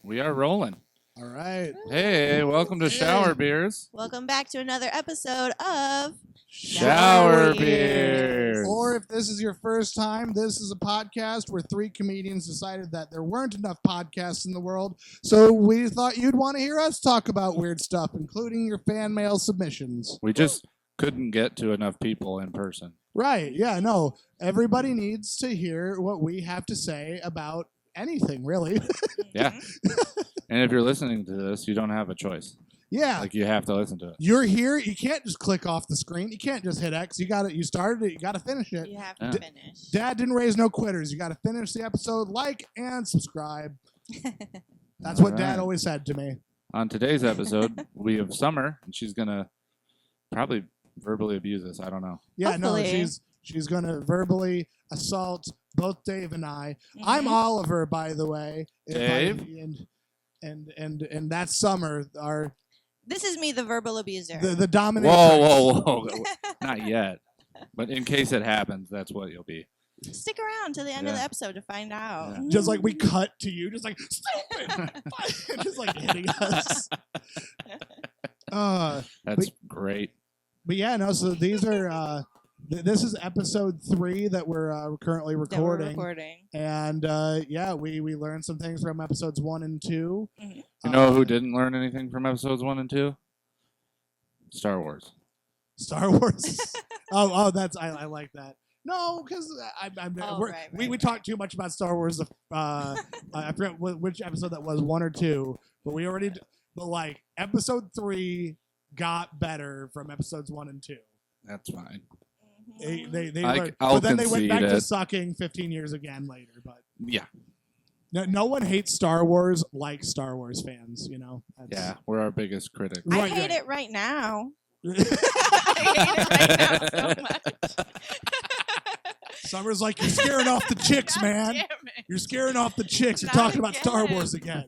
We are rolling. All right. Hey, welcome to Shower Beers. Welcome back to another episode of Shower Beers. Beers. Or if this is your first time, this is a podcast where three comedians decided that there weren't enough podcasts in the world, so we thought you'd want to hear us talk about weird stuff, including your fan mail submissions. We just couldn't get to enough people in person. Right. Yeah, no. Everybody needs to hear what we have to say about anything, really. Yeah. And if you're listening to this, you don't have a choice. Yeah. Like, you have to listen to it. You're here. You can't just click off the screen. You can't just hit X. You got it. You started it. You got to finish it. You have to Yeah. finish. Dad didn't raise no quitters. You got to finish the episode, like and subscribe. That's what Dad Alright. always said to me. On today's episode, we have Summer, and she's going to probably verbally abuse us. I don't know. Yeah, no, Hopefully. she's gonna verbally assault both Dave and I. I'm Oliver, by the way. Dave? And that's Summer, our This is me, the verbal abuser. the dominator. Whoa. Not yet. But in case it happens, that's what you'll be. Stick around to the end of Yeah. the episode to find out. Yeah. Just like we cut to you, just like stupid, just like hitting us. That's great. But yeah, no. So these are. This is episode 3 that we're currently That we're recording. recording. And yeah, we learned some things from episodes 1 and 2. Mhm. You know who didn't learn anything from episodes 1 and 2? Star Wars. Star Wars. oh, that's I like that. No, because Oh, right, we right. talked too much about Star Wars. I forget which episode that was, 1 or 2, but we already. But like episode 3 got better from episodes 1 and 2. That's fine. Mhm. They I'll but then they went concede back to it. sucking 15 years again later. But Yeah. no one hates Star Wars like Star Wars fans. You know. Yeah, we're our biggest critic. I Right, hate right. it right now. Yeah. I hate it right now so much. Summer's like, you're scaring off the chicks, God man. damn it. You're scaring off the chicks. You're Not talking about Star again. Wars again.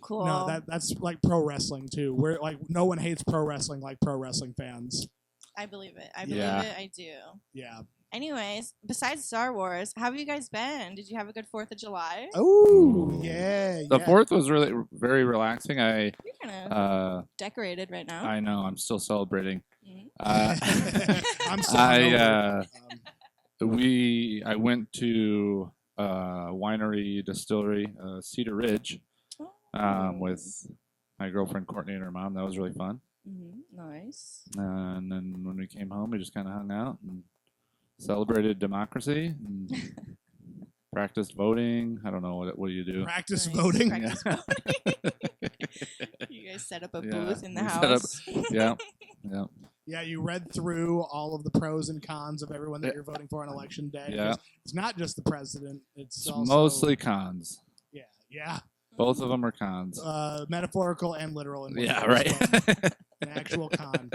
Cool. No, that's like pro wrestling too. Where like no one hates pro wrestling like pro wrestling fans. I believe it. I believe Yeah. it. I do. Yeah. Anyways, besides Star Wars, how have you guys been? Did you have a good 4th of July? Oh yeah. The yeah. 4th was really very relaxing. You're kind of decorated right now. I know I'm still celebrating. Mhm. I'm sorry. I went to winery distillery Cedar Ridge with my girlfriend Courtney and her mom. That was really fun. Nice. And then when we came home, we just kind of hung out and celebrated democracy and practiced voting. I don't know what do you do. Practice Nice. voting. Practice voting. You guys set up a Yeah, booth in the we set up- house. Yeah. Yeah, you read through all of the pros and cons of everyone that Yeah. you're voting for on election day. Yeah. It's not just the president. It's It's also mostly cons. yeah. Both of them are cons. Metaphorical and literal. In one Yeah, way as well. right. An actual con.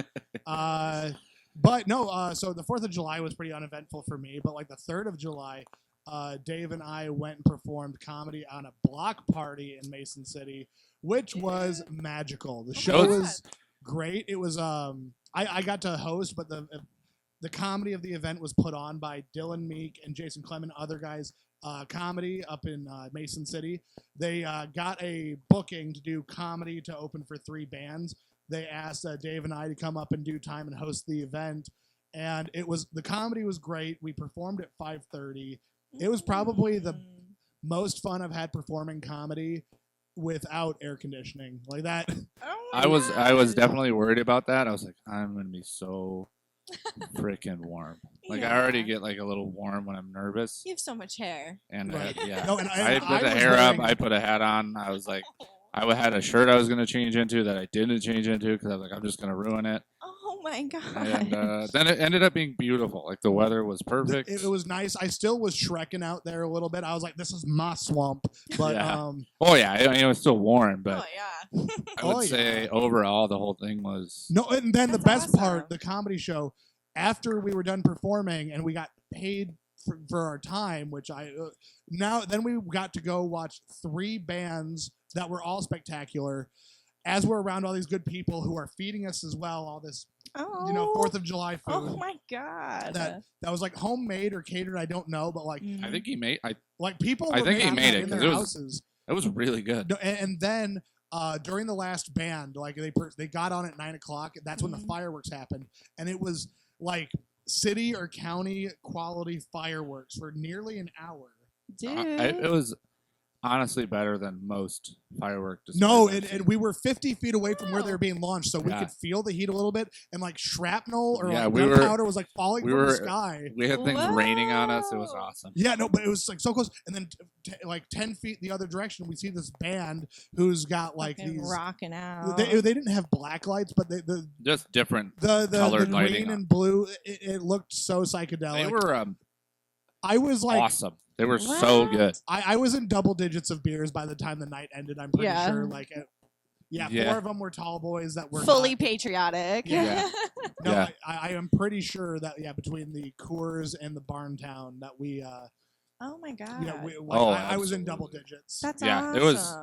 But no, so the 4th of July was pretty uneventful for me. But like the 3rd of July, Dave and I went and performed comedy on a block party in Mason City, which was magical. The show my was great. It was I got to host, but the comedy of the event was put on by Dylan Meek and Jason Clement, other guys. Comedy up in Mason City. They got a booking to do comedy to open for 3 bands. They asked Dave and I to come up in due time and host the event, and the comedy was great. We performed at 5:30. It was probably the most fun I've had performing comedy without air conditioning like that. Oh my I was gosh. definitely worried about that. I was like, I'm gonna be so freaking warm. Like I already Yeah. get like a little warm when I'm nervous. You have so much hair. And Right. yeah, No, and I put the was hair up. wearing- I put a hat on. I was like, I had a shirt I was gonna change into that I didn't change into because I was like, I'm just gonna ruin it. Oh my god. And then it ended up being beautiful. Like the weather was perfect. It was nice. I still was Shrekking out there a little bit. I was like, "This is my swamp," but Yeah. Oh yeah, it was still warm, but Oh yeah. I would Oh, say yeah. overall the whole thing was no. And then the That's best part, awesome. the comedy show, after we were done performing and we got paid for our time, which then we got to go watch 3 bands that were all spectacular. As we're around all these good people who are feeding us as well, all this Oh. 4th of July food Oh my god. that was like homemade or catered. I don't know, but like I think he made. like people. I were think he making made that it, in 'cause their it was- houses. It was really good. No, and then during the last band, like they got on at 9:00. That's when the fireworks happened, and it was like city or county quality fireworks for nearly an hour. Dude. It was honestly better than most firework displays. No, I've and seen. we were 50 feet away from where they were being launched, so we Yeah. could feel the heat a little bit, and like shrapnel or Yeah, like we were- gunpowder was like falling we from the were- sky. We had things raining on us. It was Whoa. awesome. Yeah, no, but it was like so close, and then like 10 feet the other direction, we see this band who's got like Fucking these. rocking out. They didn't have black lights, but the Just different. the Colored lighting green on. and blue, it looked so psychedelic. They were I was like, awesome. They were so What? good. I was in double digits of beers by the time the night ended. I'm pretty Yeah. sure. Like, Yeah. 4 of them were tall boys that were fully not- patriotic. Yeah. No, Yeah. I am pretty sure that between the Coors and the Barntown that we Oh my god. I was in double absolutely. digits. That's Yeah, awesome. it was-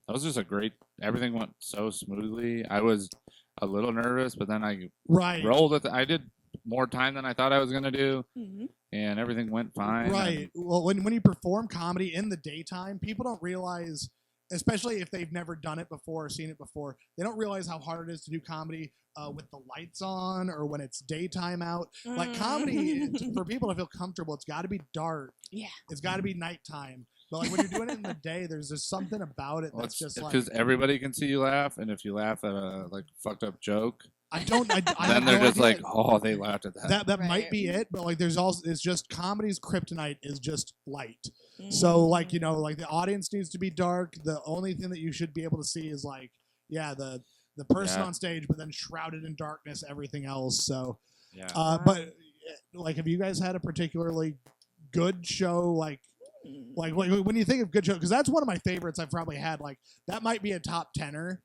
That was just a great. Everything went so smoothly. I was a little nervous, but then I Right. rolled with it. I did more time than I thought I was gonna do, Mhm. and everything went fine. Right. Well, when you perform comedy in the daytime, people don't realize, especially if they've never done it before or seen it before, they don't realize how hard it is to do comedy with the lights on or when it's daytime out. Like comedy, for people to feel comfortable, it's got to be dark. Yeah. It's got to be nighttime. But like when you're doing it in the day, there's just something about it Well, that's it's just like because everybody can see you laugh, and if you laugh at a like fucked up joke, I don't. I then have they're no just idea. like, oh, they laughed at that. That might Right. be it, but like there's also it's just comedy's kryptonite is just light. So like like the audience needs to be dark. The only thing that you should be able to see is like the person Yeah. on stage, but then shrouded in darkness everything else. So Yeah. but like have you guys had a particularly good show like when you think of good show, because that's one of my favorites I've probably had. Like that might be a top tenner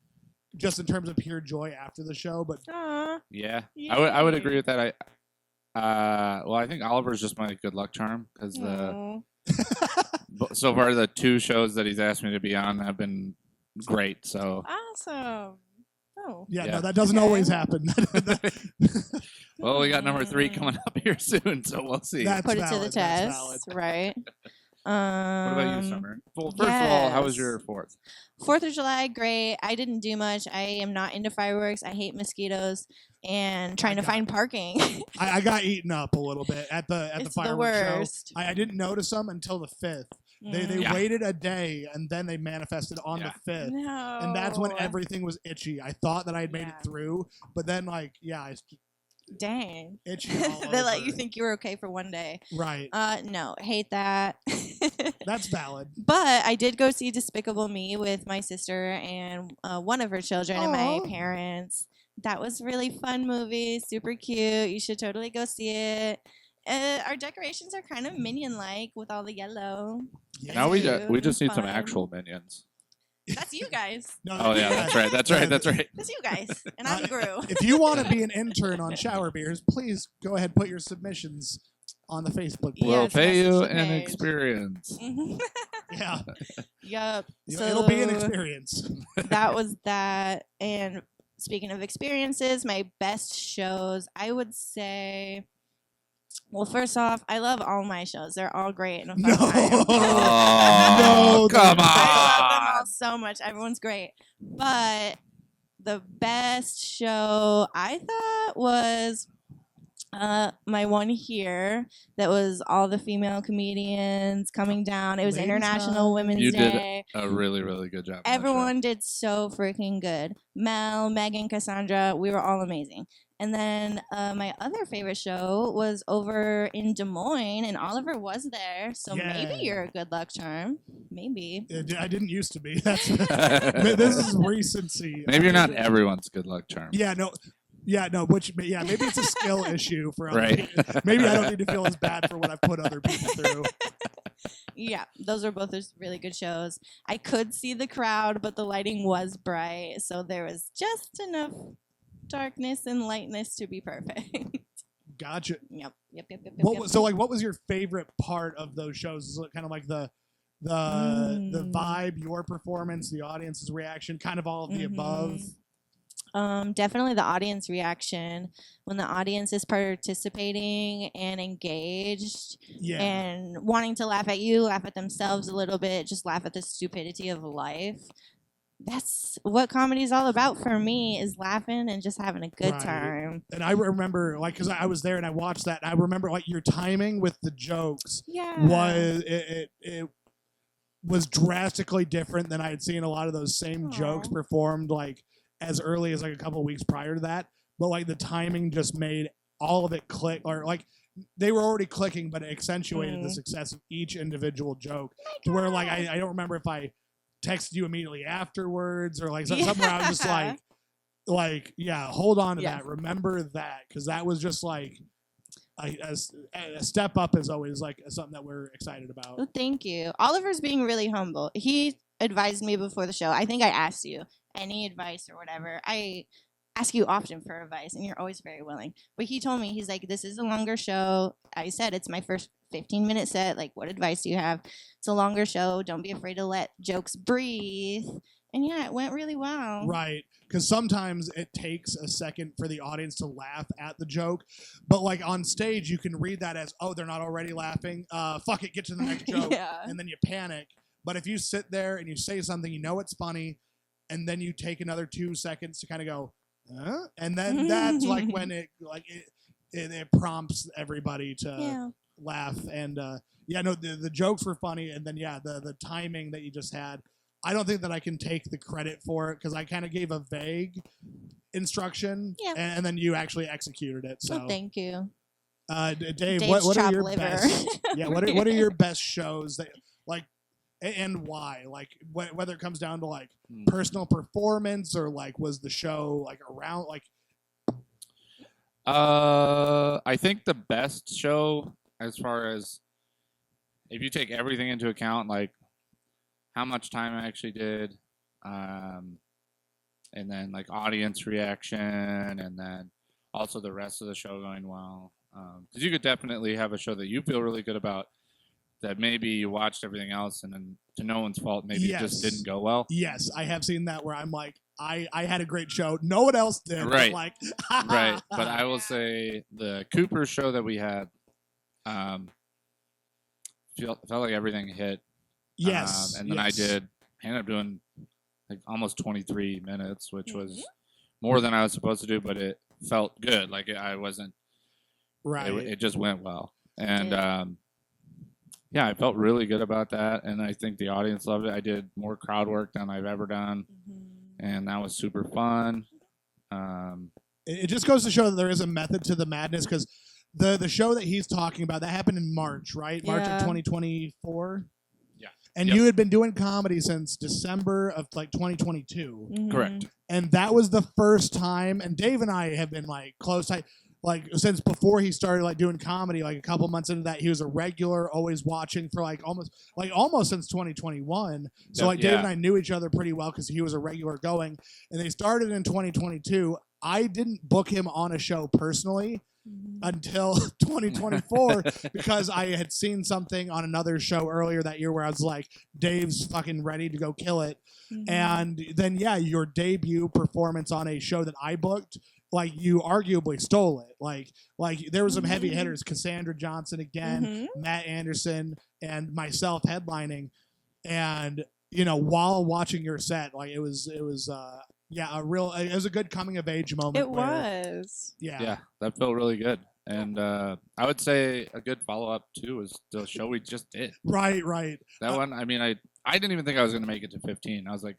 just in terms of pure joy after the show. But Aw. Yeah, I would Yay. agree with that. I think Oliver's just my good luck charm because Aw. so far the 2 shows that he's asked me to be on have been great. So Awesome. Oh. yeah, Yeah. no, that doesn't Okay. always happen. well, we got number 3 Mm. coming up here soon, so we'll see. That's Put it to valid, the that's valid. test, right? What about you, Summer? Well, first of all, how was yes. your 4th? 4th of July, great. I didn't do much. I am not into fireworks. I hate mosquitoes and trying to got find parking. I got eaten up a little bit at the It's the fireworks show. worst. I didn't notice them until the 5th. They Mm. Yeah. waited a day and then they manifested on Yeah. the 5th. No. And that's when everything was itchy. I thought that I had made Yeah. it through, but then I was Dang. itchy. All They let over. you think you were okay for one day. Right. No, hate that. That's valid. But I did go see Despicable Me with my sister and one of her children and my Aw. parents. That was a really fun movie, super cute. You should totally go see it. Our decorations are kind of minion-like with all the yellow. Now we Cute just need and some fun. actual minions. That's you guys. No, Oh yeah, that's right. That's right. That's right. That's you guys. And I'm Gru. If you want to be an intern on Shower Beers, please go ahead and put your submissions on the Facebook page. Yeah, We'll it's pay you message an page. experience. Yeah, Yup. it'll be an So- experience. That was that. And speaking of experiences, my best shows, I would say. Well, first off, I love all my shows. They're all great and a fun No. time. Oh, No, come they're I love them all on. so much. Everyone's great. But the best show I thought was my one here that was all the female comedians coming down. It was Ladies' International Night. Women's You did Day. A really, really good job. on that show. Everyone did so freaking good. Mel, Megan, Cassandra, we were all amazing. And then my other favorite show was over in Des Moines, and Oliver was there. So Yeah. maybe you're a good luck charm. Maybe. I didn't used to be. That's this is recency. Maybe you're not everyone's good luck charm. Yeah, no. Yeah, no. Maybe it's a skill issue for other Right. people. Maybe I don't need to feel as bad for what I've put other people through. Yeah, those were both just really good shows. I could see the crowd, but the lighting was bright, so there was just enough darkness and lightness to be perfect. Gotcha. Yep. So like, what was your favorite part of those shows? Is it kind of like the Mm. vibe, your performance, the audience's reaction, kind of all of the above? Definitely the audience reaction. When the audience is participating and engaged Yeah. and wanting to laugh at you, laugh at themselves a little bit, just laugh at the stupidity of life. That's what comedy is all about for me, is laughing and just having a good Right. time. And I remember, like, because I was there and I watched that, and I remember, like, your timing with the jokes Yeah. was it was drastically different than I had seen a lot of those same jokes Aw. performed, like, as early as, like, a couple weeks prior to that. But, like, the timing just made all of it click, or, like, they were already clicking, but it accentuated the success of each individual joke to where, like, I don't remember if I texted you immediately afterwards or, like, something where I was just like, yeah, hold on to Yeah. that. Remember that, because that was just like a step up is always like something that we're excited about. Well, thank you. Oliver's being really humble. He advised me before the show. I think I asked you any advice or whatever. I ask you often for advice, and you're always very willing. But he told me, he's like, this is a longer show. I said, it's my first 15-minute set. Like, what advice do you have? It's a longer show. Don't be afraid to let jokes breathe. And yeah, it went really well. Right. Because sometimes it takes a second for the audience to laugh at the joke. But like on stage, you can read that as, oh, they're not already laughing. Fuck it, get to the next joke. Yeah. And then you panic. But if you sit there and you say something, you know it's funny, and then you take another 2 seconds to kind of go, huh? And then that's like when it prompts everybody to laugh. And yeah, no, the jokes were funny. And then, yeah, the timing that you just had, I don't think that I can take the credit for it because I kind of gave a vague instruction, and then you actually executed it. So Well, thank you. Dave, Dave's what are chopped your liver. best? Yeah, what are your best shows that like, and why? Like whether it comes down to like personal performance or like was the show like around like. I think the best show, as far as if you take everything into account, like how much time I actually did, and then like audience reaction, and then also the rest of the show going well. Because you could definitely have a show that you feel really good about that maybe you watched everything else and then to no one's fault, maybe it just didn't go well. Yes, I have seen that where I'm like, I had a great show. No one else did. Right. Like, Right. But I will say the Cooper show that we had felt like everything hit. Yes. And then yes. I ended up doing like almost 23 minutes, which was more than I was supposed to do, but it felt good. Like I wasn't, Right. It just went well. And yeah, I felt really good about that. And I think the audience loved it. I did more crowd work than I've ever done. And that was super fun. It just goes to show that there is a method to the madness because the show that he's talking about, that happened in March, right? March of 2024. Yeah. And you had been doing comedy since December of like 2022. Correct. And that was the first time, and Dave and I have been like close, like since before he started like doing comedy, like a couple months into that, he was a regular, always watching for like almost since 2021. So like Dave and I knew each other pretty well because he was a regular going, and they started in 2022. I didn't book him on a show personally until 2024 because I had seen something on another show earlier that year where I was like, Dave's fucking ready to go kill it. And then, yeah, your debut performance on a show that I booked, like you arguably stole it. Like there were some heavy hitters, Cassandra Johnson again, Matt Anderson, and myself headlining. And, you know, while watching your set, like it was it was a good coming of age moment. It was. Yeah, that felt really good. And I would say a good follow up too was the show we just did. Right. That one, I mean, I didn't even think I was going to make it to 15. I was like,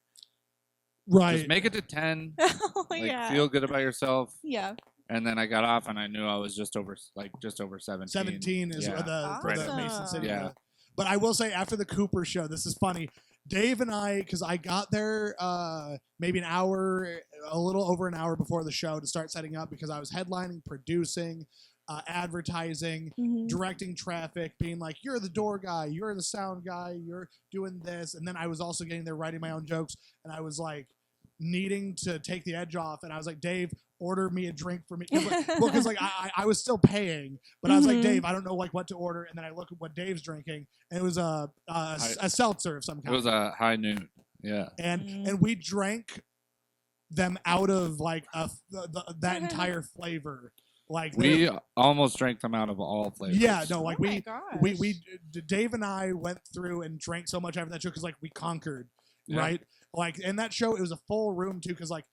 right, just make it to 10. Oh, Like, yeah. feel good about yourself. Yeah. And then I got off, and I knew I was just over 17. 17 is Yeah. the Mason City. Yeah. But I will say, after the Cooper show, this is funny. Dave and I, because I got there maybe a little over an hour before the show to start setting up because I was headlining, producing, advertising, directing traffic, being like, you're the door guy, you're the sound guy, you're doing this. And then I was also getting there writing my own jokes. And I was like needing to take the edge off. And I was like, Dave, order me a drink for me. Because like I was still paying, but I was like, Dave, I don't know like what to order. And then I look at what Dave's drinking, and it was a seltzer of some kind. It was a high noon. Yeah. And we drank them out of like that entire flavor. Like We almost drank them out of all flavors. yeah, no, like Oh my we gosh. Dave and I went through and drank so much after that show because like we conquered, Yeah. right? Like in that show, it was a full room too. Because like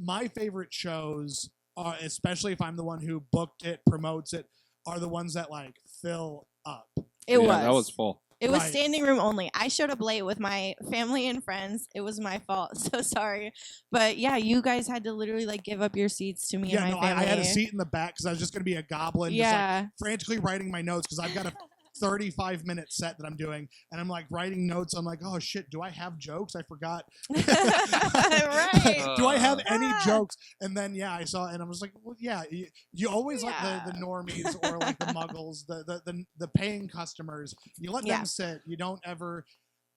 my favorite shows are, especially if I'm the one who booked it, promotes it, are the ones that like fill up. It Yeah, was. that was full. It was Right. standing room only. I showed up late with my family and friends. It was my fault. So sorry. But yeah, you guys had to literally like give up your seats to me Yeah, and no, my family. I had a seat in the back because I was just gonna be a goblin, just like Yeah. frantically writing my notes because I've got a 35-minute set that I'm doing, and I'm like writing notes. I'm like, oh shit, do I have jokes? I forgot. Right. Do I have any Ah. jokes? And then yeah, I saw it and I was like, well, yeah, you always Yeah. let the normies or like the muggles, the paying customers, you let Yeah. them sit. You don't ever.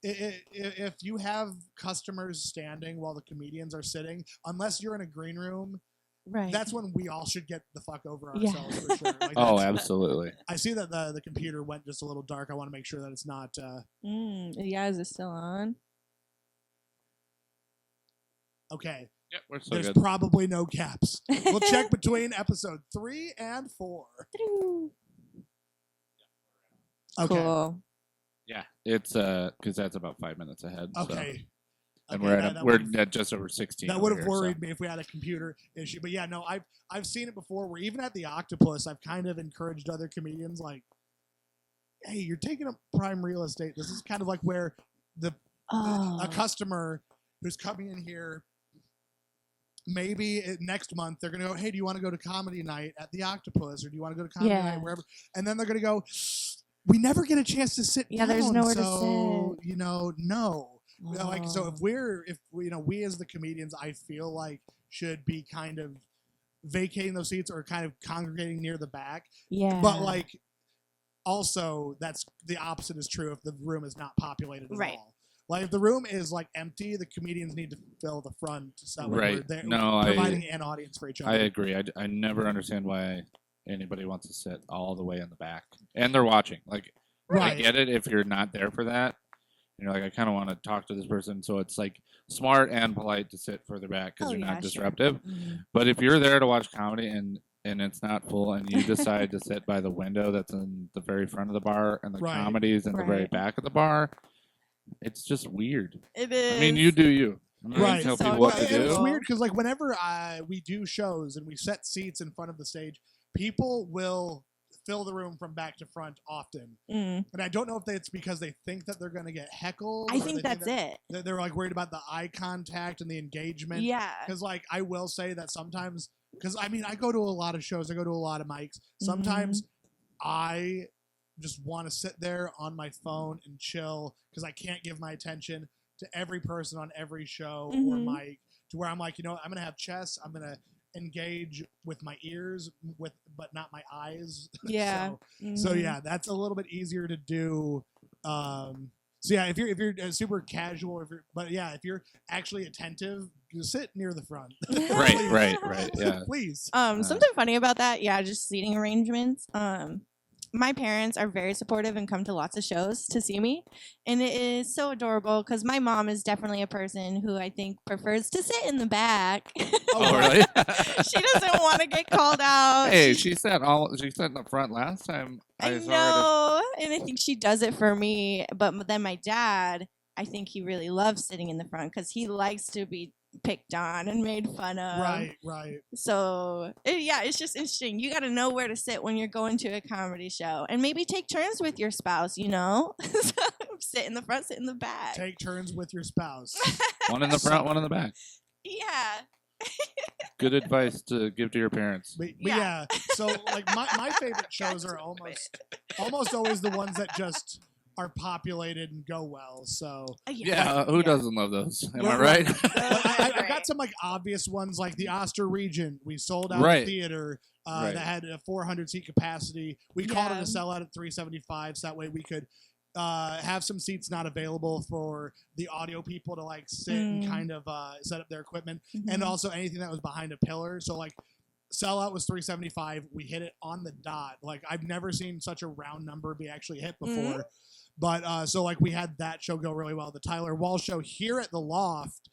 If you have customers standing while the comedians are sitting, unless you're in a green room, Right. that's when we all should get the fuck over Yeah. ourselves for sure. Like, Oh, that's- absolutely. I see that the computer went just a little dark. I want to make sure that it's not. Yeah, is it still on? Okay, Yep, we're so there's good. probably no caps. We'll check between episode 3 and 4. Okay. Cool. Yeah, it's because that's about 5 minutes ahead. So. Okay. And Okay, we're that we're would've- at just over 16. that over would have here, so. worried me if we had a computer issue. But yeah, no, I've seen it before. Where even at the Octopus, I've kind of encouraged other comedians like, hey, you're taking up prime real estate. This is kind of like where Oh. a customer who's coming in here, maybe next month they're gonna go, hey, do you want to go to comedy night at the Octopus, or do you want to go to comedy Yeah. night wherever? And then they're gonna go, we never get a chance to sit Yeah, down. there's nowhere to so, you know, no. You know, like so, Oh. if we as the comedians, I feel like should be kind of vacating those seats or kind of congregating near the back. Yeah. But like, also that's the opposite is true if the room is not populated at Right. all. Like if the room is like empty, the comedians need to fill the front so we're Right. there, No, providing an audience for each other. I agree. I never understand why anybody wants to sit all the way in the back, and they're watching. Like, I Right. get it if you're not there for that. You know, like I kind of want to talk to this person, so it's like smart and polite to sit further back because Oh, you're yeah, not sure. disruptive. Mhm. But if you're there to watch comedy and it's not full, and you decide to sit by the window that's in the very front of the bar, and the Right. comedy's in the very Right. back of the bar, it's just weird. It is. I mean, you do you. I'm not gonna Right. tell So people what Well, to and it's do. weird because like whenever we do shows and we set seats in front of the stage, people will fill the room from back to front often. Mm. And I don't know if it's because they think that they're going to get heckled. I or think they that's that it. They're like worried about the eye contact and the engagement. Yeah. Because like I will say that sometimes, because I mean I go to a lot of shows, I go to a lot of mics. Sometimes I just want to sit there on my phone and chill because I can't give my attention to every person on every show or Mhm. mic. To where I'm like, you know, I'm gonna have chess. I'm gonna engage with my ears, but not my eyes. Yeah. So Mhm. yeah, that's a little bit easier to do. So yeah, if you're super casual, if you're actually attentive, you sit near the front. Right. Yeah. Please. Something funny about that, yeah, just seating arrangements. My parents are very supportive and come to lots of shows to see me, and it is so adorable because my mom is definitely a person who I think prefers to sit in the back. Oh, really? She doesn't want to get called out. Hey, she sat in the front last time. I saw her. know, and I think she does it for me. But then my dad, I think he really loves sitting in the front because he likes to be picked on and made fun of. Right. So yeah, it's just interesting. You got to know where to sit when you're going to a comedy show, and maybe take turns with your spouse. You know, sit in the front, sit in the back. Take turns with your spouse. One in the front, one in the back. Yeah. Good advice to give to your parents. But Yeah. yeah, so like my favorite shows are almost always the ones that just are populated and go well. So Yeah, who doesn't love those? Am I Right. right? But I've Right. got some like obvious ones like the Oster Regent. We sold out Right. the theater Right. that had a 400 seat capacity. We called it Yeah. a sellout at 375, so that way we could have some seats not available for the audio people to like sit and Mm. kind of set up their equipment, Mhm. and also anything that was behind a pillar. So like sellout was 375. We hit it on the dot. Like I've never seen such a round number be actually hit before. But so like we had that show go really well. The Tyler Wall show here at the Loft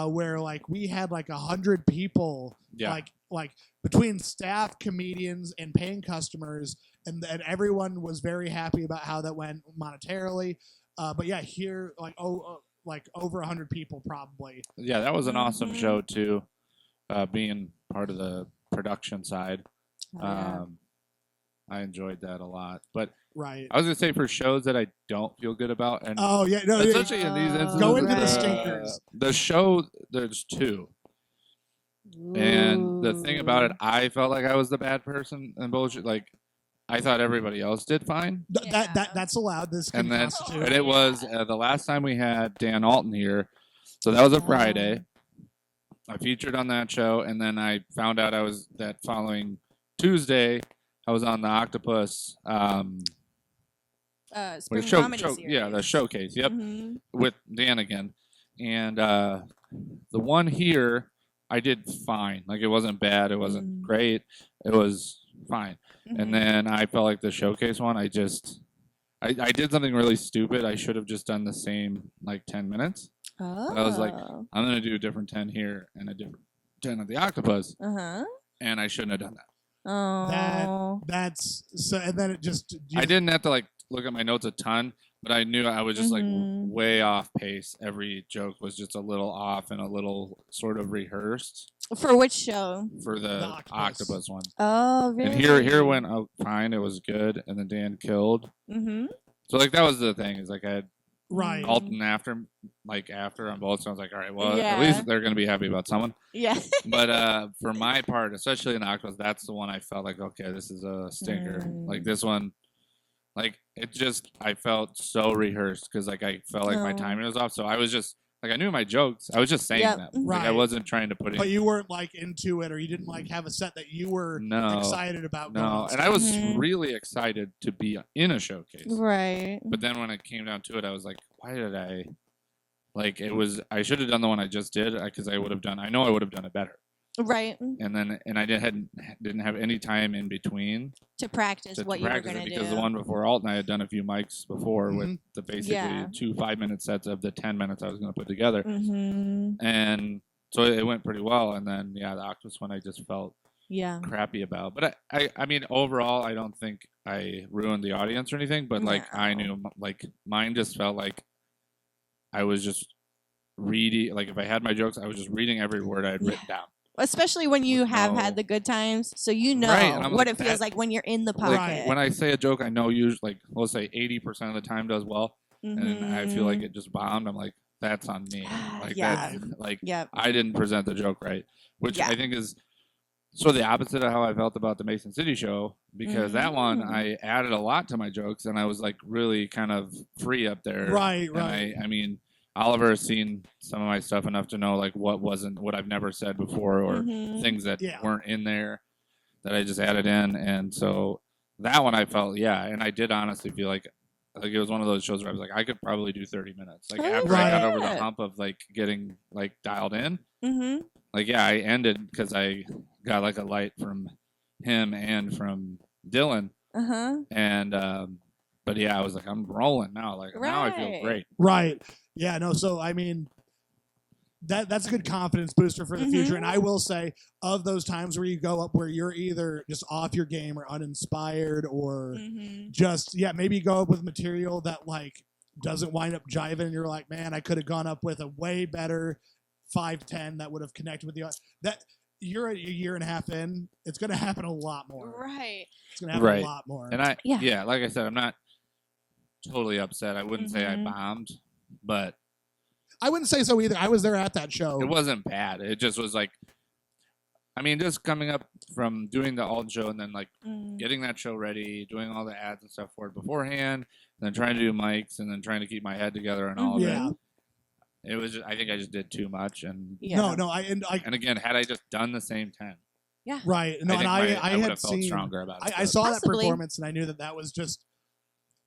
where like we had like 100 people, Yeah. like between staff, comedians, and paying customers, and everyone was very happy about how that went monetarily. But yeah, here like like over 100 people probably. Yeah, that was an awesome Mhm. show too. Being part of the production side, Oh, yeah. I enjoyed that a lot. But Right. I was gonna say for shows that I don't feel good about, and Oh yeah, no, especially in these instances, Go into the right. stinkers. The show, there's two, and the thing about it, I felt like I was the bad person and bullshit. Like I thought everybody else did fine, That's allowed. This can and then constitute. and it was the last time we had Dan Alton here, so that was a Friday. I featured on that show, and then I found out I was that following Tuesday. I was on the Octopus. Spring show, comedy series. yeah, the showcase. Yep, Mhm. with Dan again, and the one here I did fine. Like it wasn't bad. It wasn't Mm. great. It was fine. Mhm. And then I felt like the showcase one. I did something really stupid. I should have just done the same like 10 minutes. Oh. I was like, I'm gonna do a different 10 here and a different 10 at the Octopus, uh-huh. and I shouldn't have done that. Oh. That's so, and then it just. I didn't have to like look at my notes a ton, but I knew I was just like Mhm. way off pace. Every joke was just a little off and a little sort of rehearsed For which show? for the Octopus. Octopus one. Oh, really? And here went out fine. It was good, and then Dan killed. Mm-hmm. So like that was the thing. Is like I had Right. Alton after on both. So I was like, all right, well Yeah. at least they're gonna be happy about someone. Yeah. But for my part, especially in the Octopus, that's the one I felt like, okay, this is a stinker. Mm. Like this one, like it just I felt so rehearsed because like I felt like my Oh. timing was off. So I was just like I knew my jokes. I was just saying Yep. them. Like I Right. wasn't trying to put But in. you weren't like into it, or you didn't like have a set that you were No. excited about. going No, on and I was Mhm. really excited to be in a showcase. Right. But then when it came down to it, I was like, why did I? Like it was, I should have done the one I just did because I would have done. I know I would have done it better. Right. And I didn't have any time in between To practice to what you were practice going it to because do. the one before Alton I had done a few mics before with the basically Yeah. 2 5-minute sets of the 10 minutes I was going to put together, Mm-hmm. and so it went pretty well. And then the Octopus one I just felt Yeah. crappy about, but I mean overall I don't think I ruined the audience or anything, but like I No. knew like mine just felt like I was just reading, like if I had my jokes I was just reading every word I had written down. Especially when you With have no- had the good times, so you know Right, and I'm what like, it feels that- like when you're in the pocket. Right, When I say a joke I know usually like let's say 80% of the time does well, and I feel like it just bombed, I'm like that's on me. Like Yeah. that's like Yep. I didn't present the joke right, which Yeah. I think is sort of the opposite of how I felt about the Mason City show, because that one Mm. I added a lot to my jokes and I was like really kind of free up there. Right, And right. I mean, Oliver has seen some of my stuff enough to know like what I've never said before, or Mhm. things that Yeah. weren't in there that I just added in. And so that one I felt, yeah, and I did honestly feel like it was one of those shows where I was like, I could probably do 30 minutes. Like Oh, after I got over the yeah. hump of like getting like dialed in, Mm-hmm. like yeah, I ended because I got like a light from him and from Dylan, Uh-huh. and but yeah, I was like, I'm rolling now. Like now I feel Right. great. Right. Yeah. No. So I mean, that's a good confidence booster for the future. And I will say, of those times where you go up where you're either just off your game or uninspired, or Mm-hmm. just maybe you go up with material that like doesn't wind up jiving, and you're like, man, I could have gone up with a way better 5-10 that would have connected with the that. You're a year and a half in. It's going to happen a lot more. Right. It's going to happen Right. a lot more. And Yeah. yeah, like I said, I'm not totally upset. I wouldn't say I Mhm. bombed, but I wouldn't say so either. I was there at that show. it wasn't bad. It just was like, I mean, just coming up from doing the Alton show and then like Mm. getting that show ready, doing all the ads and stuff for it beforehand, then trying to do mics, and then trying to keep my head together and all of Yeah. it. It was just, I think I just did too much, and Yeah. No, I again, had I just done the same 10, right. No, I think and I would had have felt seen. stronger about it. I saw that Possibly. performance and I knew that was just.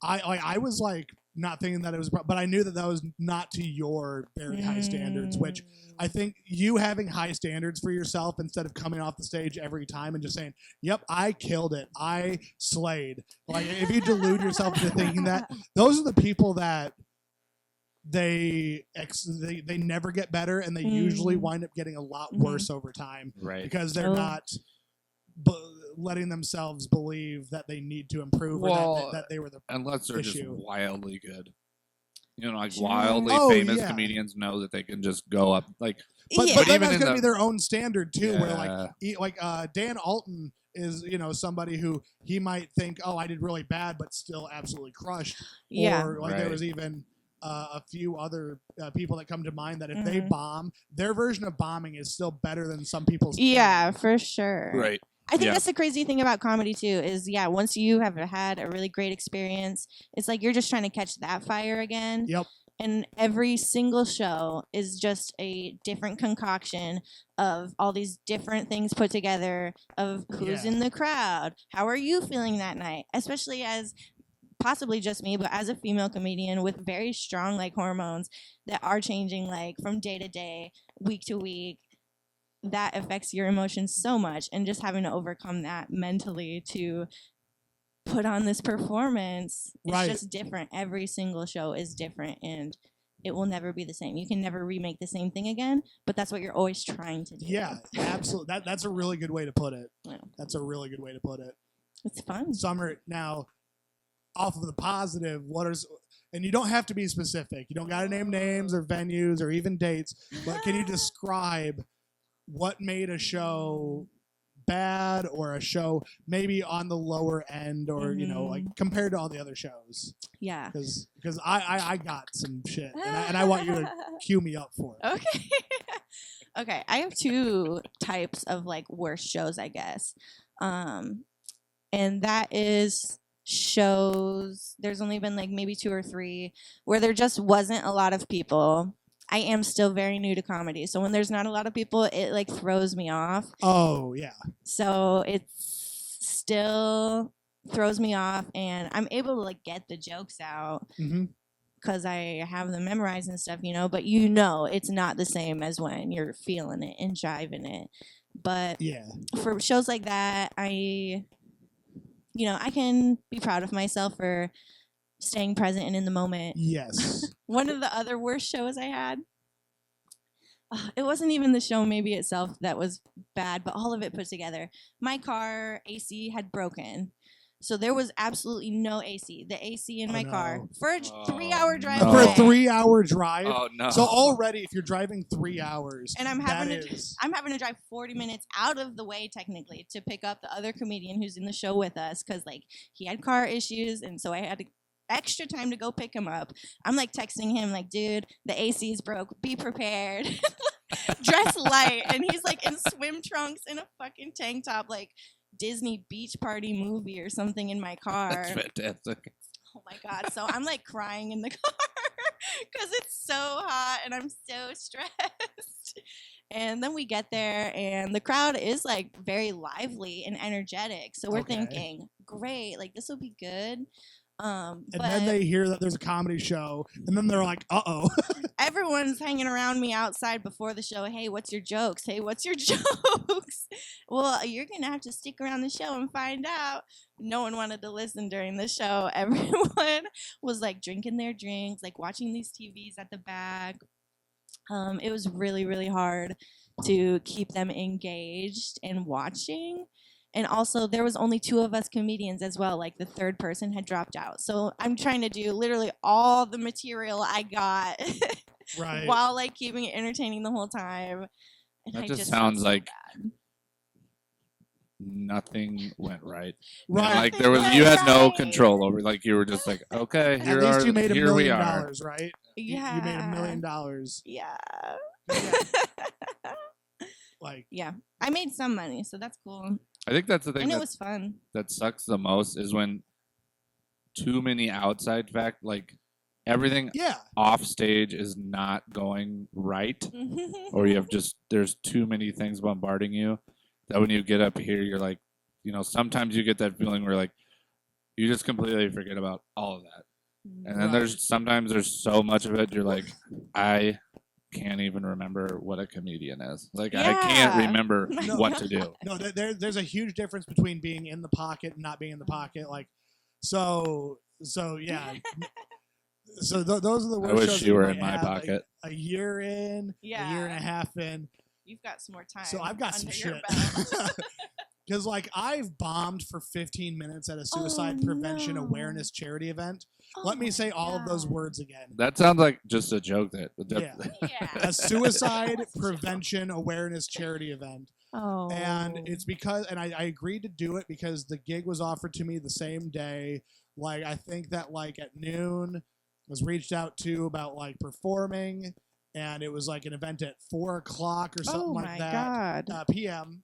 I was like not thinking that it was, but I knew that was not to your very high standards. Which I think you having high standards for yourself instead of coming off the stage every time and just saying, "Yep, I killed it, I slayed." Like if you delude yourself into thinking that, those are the people that they never get better, and they usually wind up getting a lot worse over time Right. because they're not letting themselves believe that they need to improve or Well, that they were the unless they're just issue. wildly good. You know, like Sure. wildly Oh, famous yeah. comedians know that they can just go up. Like, But, yeah. but then even that's in going to the- be their own standard too. Where yeah. like Dan Alton is somebody who he might think, oh, I did really bad, but still absolutely crushed. Yeah. Or like there Right. was even a few other people that come to mind that if they Mhm. bomb, their version of bombing is still better than some people's. Yeah, for sure. right. I think Yeah. that's the crazy thing about comedy too is once you have had a really great experience, it's like you're just trying to catch that fire again. Yep. And every single show is just a different concoction of all these different things put together of who's Yeah. in the crowd. How are you feeling that night? Especially as possibly just me, but as a female comedian with very strong like hormones that are changing like from day to day, week to week. That affects your emotions so much, and just having to overcome that mentally to put on this performance, it's Right. just different. Every single show is different, and it will never be the same. You can never remake the same thing again, but that's what you're always trying to do. Yeah, absolutely. That's a really good way to put it. Yeah. That's a really good way to put it. It's fun. Summer, now, off of the positive, and you don't have to be specific. You don't got to name names or venues or even dates, but can you describe what made a show bad or a show maybe on the lower end or, like compared to all the other shows? Yeah. Because I got some shit and I want you to cue me up for it. Okay. Okay. I have two types of like worst shows, I guess. And that is shows, there's only been like maybe 2 or 3 where there just wasn't a lot of people. I am still very new to comedy. So when there's not a lot of people, it like throws me off. Oh, yeah. So it's still throws me off, and I'm able to like get the jokes out Mm-hmm. because I have them memorized and stuff, but it's not the same as when you're feeling it and jiving it. But Yeah. for shows like that, I can be proud of myself for staying present and in the moment. Yes. One of the other worst shows I had, it wasn't even the show maybe itself that was bad, but all of it put together. My car AC had broken. So there was absolutely no AC. The AC in Oh, my no. car for a Oh, 3-hour drive no. For away. a 3-hour drive. Oh no. So already, if you're driving 3 hours, And I'm that having to is- I'm having to drive 40 minutes out of the way technically to pick up the other comedian who's in the show with us because like he had car issues, and so I had extra time to go pick him up. I'm like texting him like, dude, the AC's broke. Be prepared. Dress light. And he's like in swim trunks in a fucking tank top, like Disney beach party movie or something in my car. That's fantastic. Oh my god. So I'm like crying in the car because it's so hot and I'm so stressed. And then we get there and the crowd is like very lively and energetic. So we're Okay. thinking, great, like this will be good. and But then they hear that there's a comedy show, and then they're like, "Uh-oh." everyone's hanging around me outside before the show. Hey, what's your jokes? Hey, what's your jokes? Well, you're going to have to stick around the show and find out. No one wanted to listen during the show. Everyone was like drinking their drinks, like watching these TVs at the back. It was really, really hard to keep them engaged and watching. And also, there was only 2 of us comedians as well. Like the third person had dropped out. So I'm trying to do literally all the material I got Right. while like keeping it entertaining the whole time. And That I just felt sounds so like bad. nothing went right. Right. And, like Nothing you went had no right. control over. Like you were just like, okay, At here least are you made $1 here we million, are. right? Yeah. You made $1 million. Yeah. Like, Yeah. I made some money, so that's cool. I think that's the thing And it that, was fun. that sucks the most is when too many outside like everything yeah. off stage is not going right, or you have there's too many things bombarding you that when you get up here you're like, sometimes you get that feeling where like you just completely forget about all of that, and then Right. sometimes there's so much of it you're like, I can't even remember what a comedian is. Like I can't Yeah. remember No. what to do. No, there's a huge difference between being in the pocket and not being in the pocket. Like, so yeah. So those are the I worst wish shows you that were might in my have pocket. A year in, a year and a Yeah. half in. You've got some more time. So I've got some under your shit. belt. Because like I've bombed for 15 minutes at a suicide Oh, prevention no. awareness charity event. Oh Let me my say all of those God. words again. That sounds like just a joke. Yeah. Yeah. A suicide prevention awareness charity event. Oh. And it's because, and I agreed to do it because the gig was offered to me the same day. Like, I think that like at noon was reached out to about like performing, and it was like an event at 4 o'clock or something oh like my that. God. PM.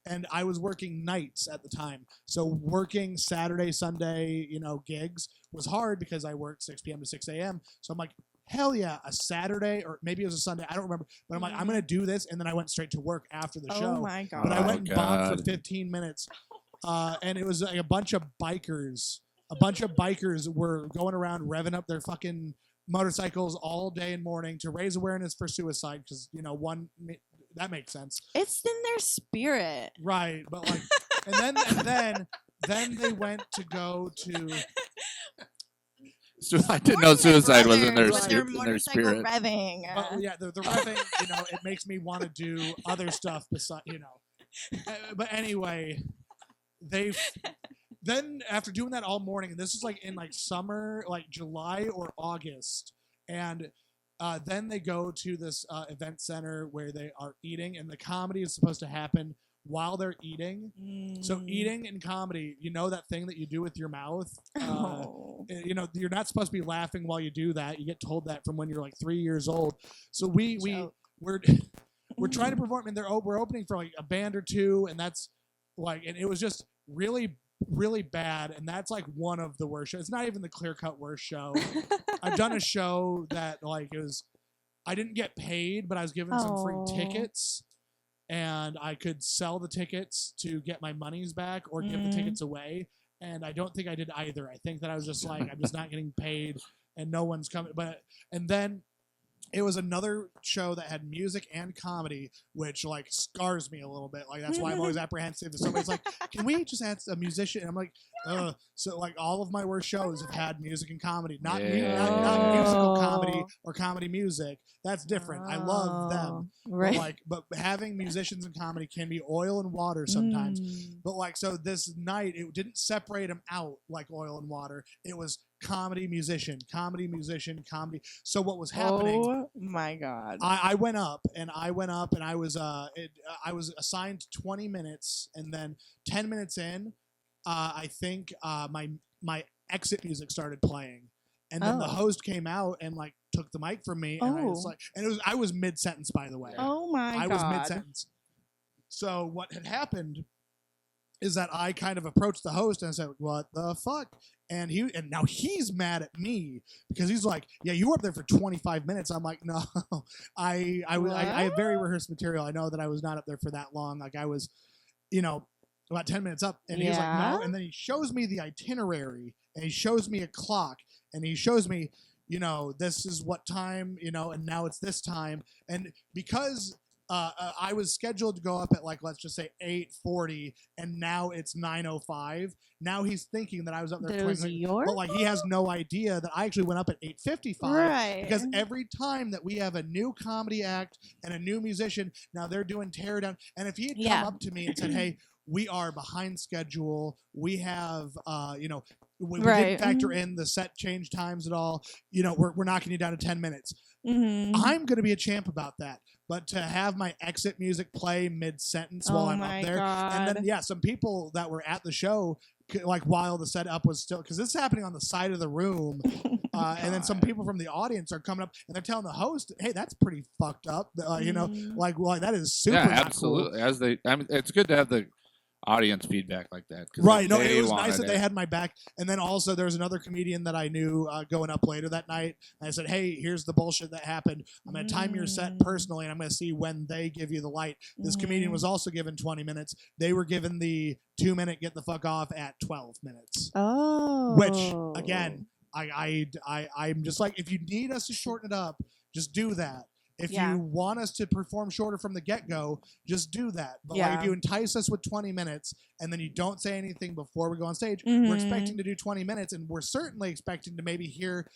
And I was working nights at the time. So working Saturday, Sunday, gigs was hard because I worked 6 p.m. to 6 a.m. So I'm like, hell yeah, a Saturday, or maybe it was a Sunday. I don't remember. But I'm like, I'm going to do this. And then I went straight to work after the show. Oh my God. But I Oh, went and bombed for God. 15 minutes. And it was like a bunch of bikers. A bunch of bikers were going around revving up their fucking motorcycles all day and morning to raise awareness for suicide because, that makes sense. It's in their spirit. Right, but like, then they went to go to. So I didn't Or know my suicide was in their, brothers with spi- their in their motorcycle spirit. revving. But yeah, the revving, it makes me want to do other stuff besides, But anyway, then after doing that all morning, and this is like in like summer, like July or August, and then they go to this event center where they are eating, and the comedy is supposed to happen while they're eating. So eating and comedy, that thing that you do with your mouth. Oh. You're not supposed to be laughing while you do that. You get told that from when you're like 3 years old. So we're we're trying to perform, and we're opening for like a band or two, and that's like, and it was just really, really bad, and that's like one of the worst shows. It's not even the clear cut worst show. I've done a show that like it was, I didn't get paid, but I was given some free Oh. tickets, and I could sell the tickets to get my monies back or give the Mhm. tickets away. And I don't think I did either. I think that I was just like, I'm just not getting paid, and no one's coming. And then it was another show that had music and comedy, which like scars me a little bit. Like that's why I'm always apprehensive. If somebody's like, "Can we just add a musician?" And I'm like, "Ugh." So like all of my worst shows have had music and comedy, not musical comedy Oh. or comedy music. That's different. I love them, Right. but having musicians and comedy can be oil and water sometimes. Mm. But like, so this night, it didn't separate them out like oil and water. It was comedy, musician, comedy, musician, comedy. So what was happening? Oh my God. I went up and I was I was assigned 20 minutes, and then 10 minutes in, I think my exit music started playing, and then the Oh. host came out and like took the mic from me, and I was Oh. like, and I was mid sentence, by the way. Oh my I God. was mid sentence. So what had happened is that I kind of approached the host and I said, "What the fuck?" And now he's mad at me because he's like, "Yeah, you were up there for 25 minutes." I'm like, "No, I have very rehearsed material. I know that I was not up there for that long. Like I was, about 10 minutes up." And he was like, Yeah? "No." And then he shows me the itinerary, and he shows me a clock, and he shows me, this is what time, and now it's this time. And because I was scheduled to go up at like, let's just say 8:40, and now it's 9:05. Now he's thinking that I was up there. That it was 20 your but like he has no idea that I actually went up at 8:55. right. Because every time that we have a new comedy act and a new musician, now they're doing tear down. And if he had come Yeah. up to me and said, "Hey, we are behind schedule. We have, we Right. didn't factor in the set change times at all. We're knocking you down to 10 minutes." Mhm. I'm going to be a champ about that. But to have my exit music play mid sentence while Oh I'm my up there, and then God. some people that were at the show, like while the setup was still, because this is happening on the side of the room, and then some God. people from the audience are coming up and they're telling the host, "Hey, that's pretty fucked up." Mm. Like that is super. Yeah, not cool. absolutely. It's good to have the audience feedback like that. 'Cause Right. No, they it was nice wanted that they it. had my back. And then also there was another comedian that I knew going up later that night. And I said, "Hey, here's the bullshit that happened. I'm going to time your set Mm. personally, and I'm going to see when they give you the light." This comedian was also given 20 minutes. They were given the 2-minute get the fuck off at 12 minutes. Oh. Which again, I'm just like, if you need us to shorten it up, just do that. If Yeah. you want us to perform shorter from the get-go, just do that. But like, if Yeah. you entice us with 20 minutes and then you don't say anything before we go on stage, Mhm. we're expecting to do 20 minutes, and we're certainly expecting to maybe hear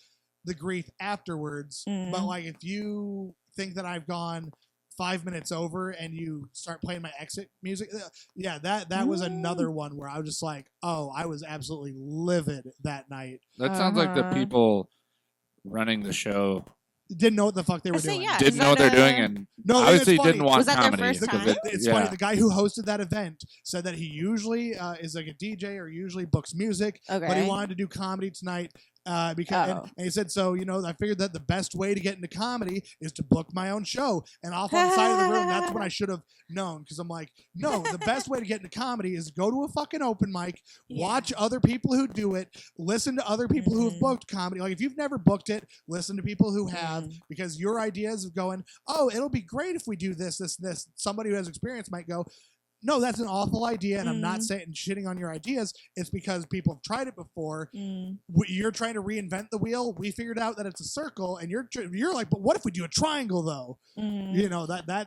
the grief afterwards. But Mm. like if you think that I've gone 5 minutes over and you start playing my exit music, yeah, that was another one where I was just like, oh, I was absolutely livid that night. That sounds like the Uh-huh. people running the show Didn't know what the fuck they I were say, doing. yeah. didn't Is know what that they're doing, a- and No, and obviously it's funny. didn't want Was that their comedy. first because time? It's yeah. funny. The guy who hosted that event said that he usually is like a DJ or usually books music, but he Okay. wanted to do comedy tonight because Oh. and he said, so I figured that the best way to get into comedy is to book my own show. And off on the side of the room, that's when I should have known, because I'm like, no, the best way to get into comedy is go to a fucking open mic, Yeah. watch other people who do it, listen to other people who have Mhm. booked comedy. Like if you've never booked it, listen to people who have, Mm. because your ideas of going, oh, it'll be great if we do this, this, and this. Somebody who has experience might go, no, that's an awful idea, and I'm not Mm. saying shitting on your ideas. It's because people have tried it before. Mm. You're trying to reinvent the wheel. We figured out that it's a circle, and you're like, but what if we do a triangle though? Mm.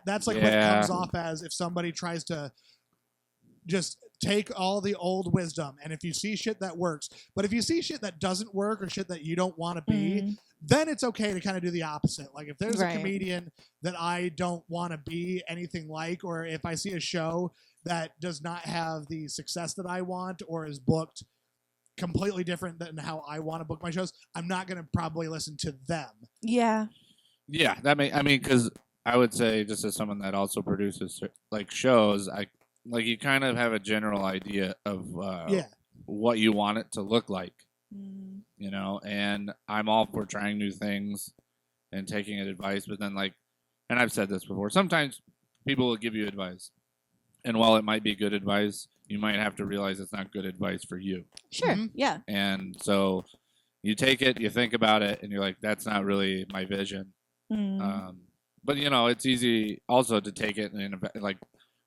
That's like what it Yeah. comes off as if somebody tries to just take all the old wisdom, and if you see shit that works, but if you see shit that doesn't work or shit that you don't want to be, Mm. then it's okay to kind of do the opposite. Like if there's Right. a comedian that I don't want to be anything like, or if I see a show that does not have the success that I want or is booked completely different than how I want to book my shows, I'm not going to probably listen to them. Yeah. Yeah, because I would say, just as someone that also produces like shows, like you kind of have a general idea of Yeah. what you want it to look like, Mm. and I'm all for trying new things and taking advice, but then and I've said this before, sometimes people will give you advice, and while it might be good advice, you might have to realize it's not good advice for you. Sure. Mhm. Yeah. And so you take it, you think about it, and you're like, that's not really my vision. Mm. But it's easy also to take it and like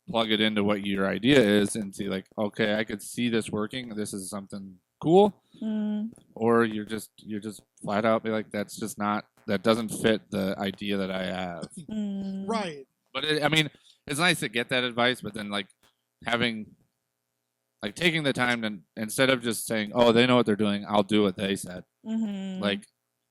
plug it into what your idea is and see like, okay, I could see this working. This is something cool. Mm. Or you're just flat out be like, that doesn't fit the idea that I have. Mm. Right. But it's nice to get that advice, but then taking the time to, instead of just saying, oh, they know what they're doing, I'll do what they said. Mhm. Like,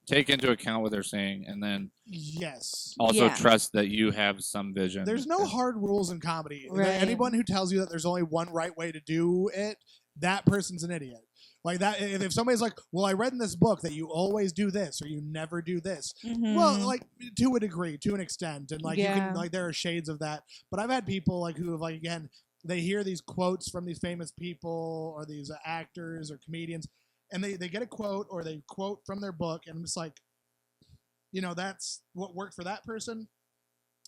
take into account what they're saying, and then Yes. also Yeah. trust that you have some vision. There's no hard rules in comedy. Right. Anyone who tells you that there's only one right way to do it, that person's an idiot. Like that, if somebody's like, well, I read in this book that you always do this or you never do this. Mhm. Well, like to a degree, to an extent, and like you Yeah. can like there are shades of that. But I've had people like who have like again they hear these quotes from these famous people or these actors or comedians, and they get a quote or they quote from their book, and I'm just like, that's what worked for that person,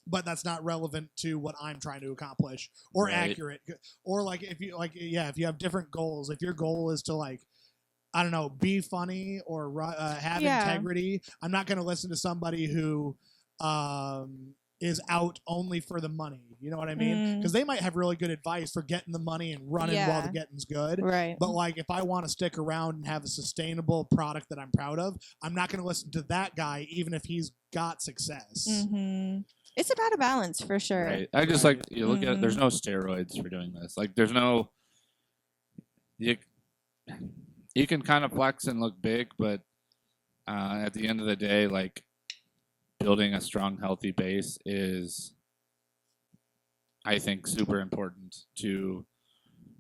but that's not relevant to what I'm trying to accomplish or Right. accurate. Or like if you if you have different goals, if your goal is to like, I don't know, be funny or have Yeah. integrity, I'm not going to listen to somebody who is out only for the money. You know what I mean? Mm. Because they might have really good advice for getting the money and running while the Yeah. getting's good. Right. But like, if I want to stick around and have a sustainable product that I'm proud of, I'm not going to listen to that guy, even if he's got success. Mhm. It's about a balance for sure. Right. I just Right. like you look at. There's no steroids for doing this. Like there's no. You can kind of flex and look big, but at the end of the day, like building a strong, healthy base is, I think, super important to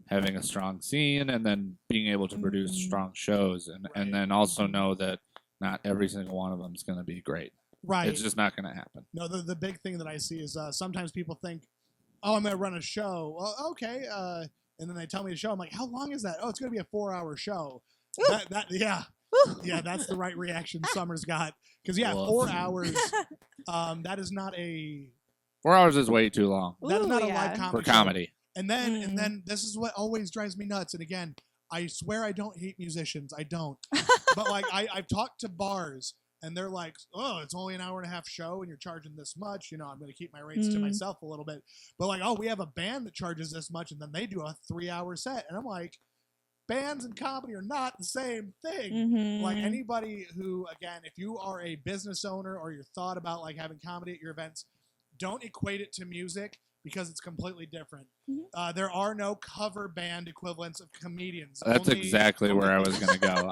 having a strong scene and then being able to produce Mhm. strong shows and Right. then also know that not every single one of them is going to be great. Right. It's just not going to happen. No, the big thing that I see is sometimes people think, oh, I'm going to run a show. Well, okay. And then they tell me the show. I'm like, how long is that? Oh, it's going to be a 4-hour show. Yeah. Woo. Yeah, that's the right reaction Summer's got. Because, yeah, Woof. 4 hours, that is not a 4 hours is way too long that is Ooh, not a yeah. live comedy for show. comedy. And then Mm. this is what always drives me nuts. And again, I swear I don't hate musicians. I don't. But like I've talked to bars and they're like, oh, it's only an hour and a half show and you're charging this much. I'm going to keep my rates to Mm. myself a little bit. But like, oh, we have a band that charges this much and then they do a 3-hour set. And I'm like, bands and comedy are not the same thing. Mhm. Like anybody who, again, if you are a business owner or you're thought about like having comedy at your events, don't equate it to music because it's completely different. Mhm. There are no cover band equivalents of comedians. That's Only- exactly where I was going to go.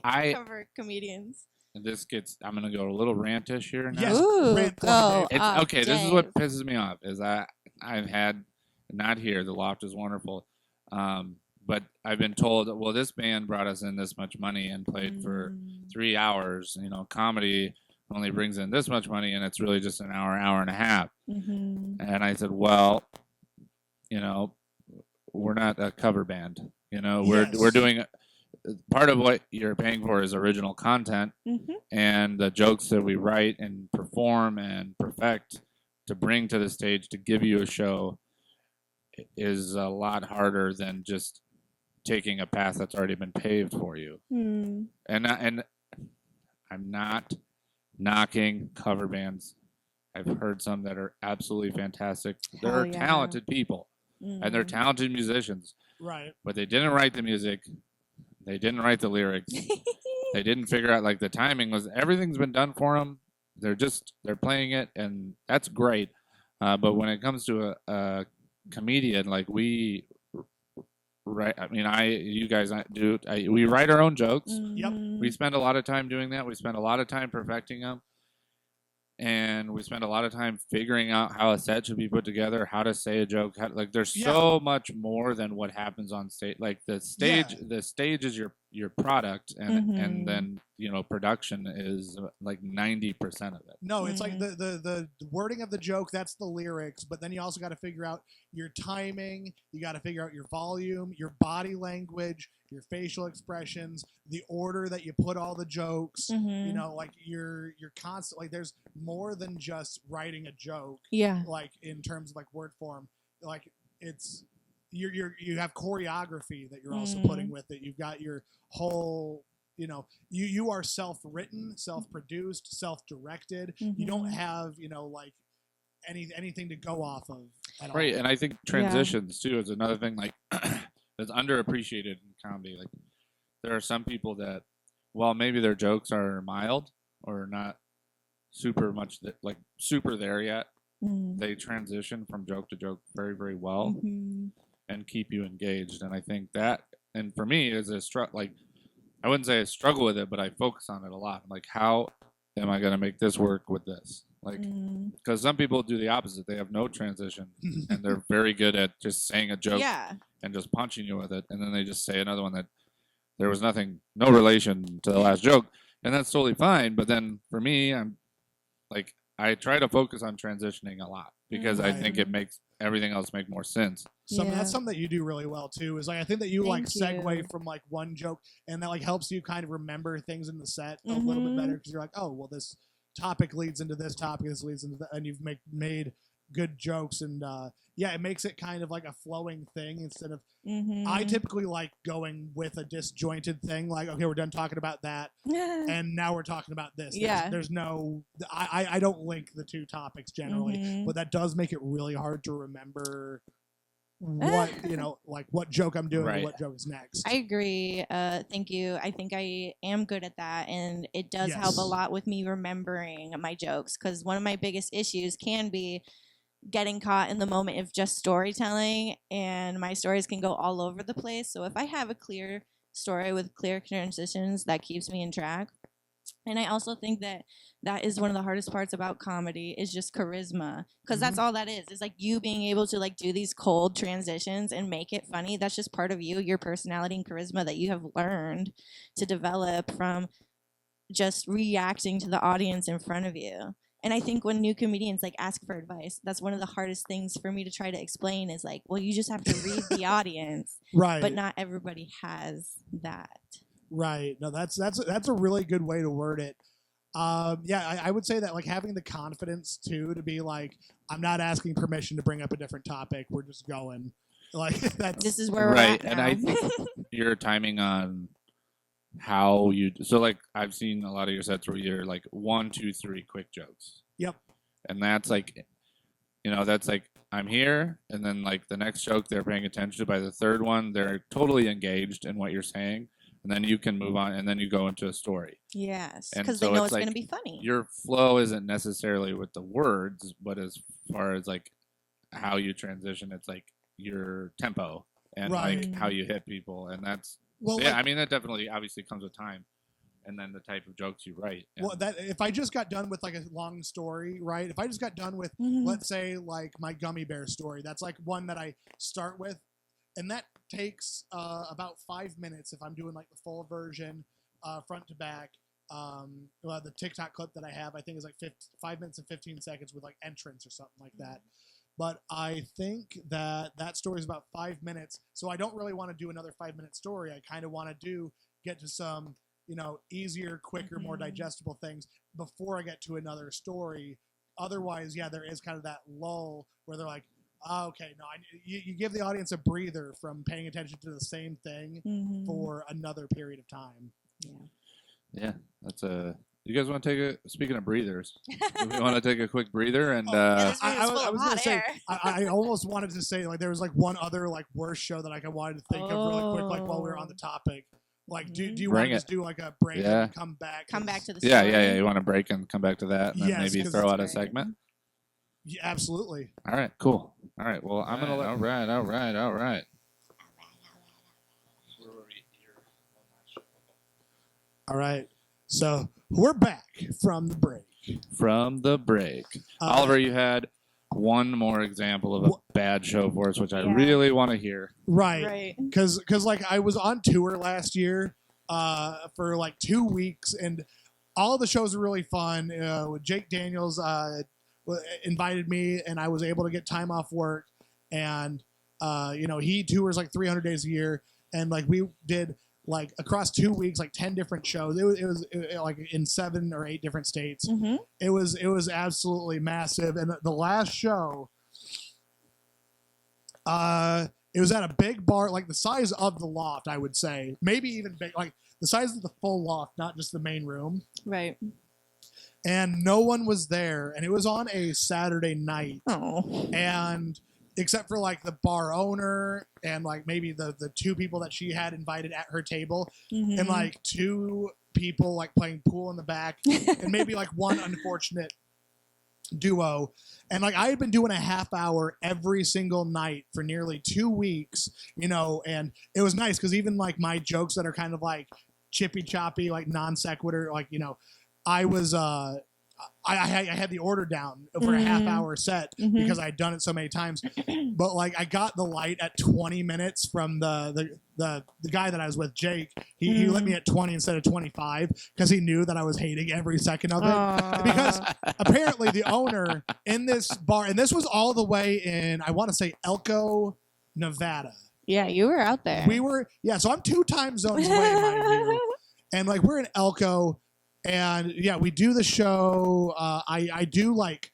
I Cover comedians. and this gets, I'm gonna go a little rantish here now. Yes. Ooh, Rant go. corner, It's off, okay. This is Dave. what pisses me off is I've had, not here. The Loft is wonderful, but I've been told, well, this band brought us in this much money and played for Mm. 3 hours. Comedy only brings in this much money, and it's really just an hour, hour and a half. Mhm. And I said, well, we're not a cover band. We're Yes. doing part of what you're paying for is original content, Mhm. and the jokes that we write and perform and perfect to bring to the stage to give you a show is a lot harder than just taking a path that's already been paved for you. Hmm. And I'm not knocking cover bands. I've heard some that are absolutely fantastic. Hell They're yeah. talented people and they're Mm. talented musicians, Right. but they didn't write the music. They didn't write the lyrics. They didn't figure out like the timing was, everything's been done for them. They're playing it, and that's great. But when it comes to a comedian, like we write, you guys we write our own jokes. Yep. Mhm. We spend a lot of time doing that. We spend a lot of time perfecting them. And we spend a lot of time figuring out how a set should be put together, how to say a joke. There's Yeah. so much more than what happens on stage. Like the stage is your product, and Mhm. then production is like 90% of it. No, it's like Mhm. the wording of the joke, that's the lyrics, but then you also got to figure out your timing, you got to figure out your volume, your body language, your facial expressions, the order that you put all the jokes. Mhm. Like you're constant, like there's more than just writing a joke, Yeah. like in terms of like word form. Like it's you have choreography that you're also putting with it. You've got your whole, you are self-written, self-produced, self-directed. You don't Mhm. have like anything to go off of at Right, all. and I think transitions too is another thing like that's underappreciated in comedy. Like there are some people that, while maybe their jokes are mild or not super much super there yet, Mm. they transition from joke to joke very, very well Mhm. and keep you engaged. And I think that, and for me, is I wouldn't say I struggle with it, but I focus on it a lot. Like, how am I going to make this work with this? Like, Mm. because some people do the opposite. They have no transition and they're very good at just saying a joke Yeah. and just punching you with it. And then they just say another one that there was no relation to the last joke. And that's totally fine. But then for me, I'm like, I try to focus on transitioning a lot because I think it makes everything else make more sense. Yeah. That's something that you do really well too. Is like I think that you like Thank segue you. from like one joke, and that like helps you kind of remember things in the set a little bit better because you're like, oh well, this topic leads into this topic, this leads into that, and you've made good jokes, and it makes it kind of like a flowing thing instead of. Mhm. I typically like going with a disjointed thing, like okay, we're done talking about that, and now we're talking about this. Yeah. There's no, I don't link the two topics generally, Mhm. but that does make it really hard to remember what like what joke I'm doing Right. and what joke is next. I agree. Thank you. I think I am good at that, and it does help a Yes. lot with me remembering my jokes. Because one of my biggest issues can be getting caught in the moment of just storytelling, and my stories can go all over the place. So if I have a clear story with clear transitions, that keeps me in track. And I also think that that is one of the hardest parts about comedy is just charisma, because that's all that is. It's like you being able to like do these cold transitions and make it funny. That's just part of you, your personality and charisma that you have learned to develop from just reacting to the audience in front of you. And I think when new comedians like ask for advice, that's one of the hardest things for me to try to explain is like, well, you just have to read the audience, Right. but not everybody has that. Right. No, that's a really good way to word it. I would say that like having the confidence too to be like, I'm not asking permission to bring up a different topic. We're just going. Like that's This is where we're Right, at and now. I think your timing on how you so like I've seen a lot of your sets where you're like 1, 2, 3 quick jokes. Yep. And that's like, that's like I'm here, and then like the next joke they're paying attention to. By the third one, they're totally engaged in what you're saying, and then you can move on, and then you go into a story. Yes, And because so they know it's it's going to like be funny. Your flow isn't necessarily with the words, but as far as like how you transition, it's like your tempo and Right. like how you hit people, and that's well, yeah. like, I mean, that definitely obviously comes with time and then the type of jokes you write. Well, that if I just got done with like a long story, right? If I just got done with, Mhm. let's say, like my gummy bear story, that's like one that I start with, and that takes about 5 minutes if I'm doing like the full version, front to back. Well, the TikTok clip that I have, I think, is like 5 minutes and 15 seconds with like entrance or something like that. But I think that story is about 5 minutes, so I don't really want to do another 5 minute story. I kind of want to get to some, easier, quicker, more Mhm. digestible things before I get to another story. Otherwise, yeah, there is kind of that lull where they're like, oh, okay, no, you give the audience a breather from paying attention to the same thing Mhm. for another period of time. Yeah, that's a. You guys want to take a? Speaking of breathers, we want to take a quick breather and. Yeah, this room I is was- full I of was gonna hot say, air. I almost wanted to say like there was like one other like worst show that I wanted to think of really quick, like while we were on the topic. Like, do you want Bring to it. just do like a break Yeah. and come back? Come back to the yeah, story. yeah. You want to break and come back to that, and then Yes, maybe 'cause throw that's out a great. segment. Yeah, absolutely. All right, cool. All right, well, I'm gonna let. All right. All right. So we're back from the break. From the break, Uh, Oliver, you had one more example of a bad show for us, which I Yeah. really want to hear. Right. Right. Because like I was on tour last year for like 2 weeks, and all the shows were really fun. Jake Daniels invited me, and I was able to get time off work, and he tours like 300 days a year, and like we did like across 2 weeks like 10 different shows. It was like in 7 or 8 different states. Mm-hmm. It was absolutely massive, and the last show, it was at a big bar, like the size of the loft, I would say, maybe even big, like the size of the full loft, not just the main room. Right. And no one was there, and it was on a Saturday night, Oh. and except for like the bar owner and like maybe the 2 people that she had invited at her table, Mhm. and like 2 people like playing pool in the back, and maybe like one unfortunate duo. And like I had been doing a half hour every single night for nearly 2 weeks, and it was nice because even like my jokes that are kind of like chippy choppy, like non sequitur, like I was I had the order down for a half Mhm. hour set Mhm. because I had done it so many times. But like I got the light at 20 minutes from the guy that I was with, Jake. He let me at 20 instead of 25 because he knew that I was hating every second of it. Aw. Because apparently the owner in this bar, and this was all the way in, I want to say Elko, Nevada. Yeah, you were out there. We were, so I'm 2 time zones away, mind you. And like we're in Elko, and yeah, we do the show. I do like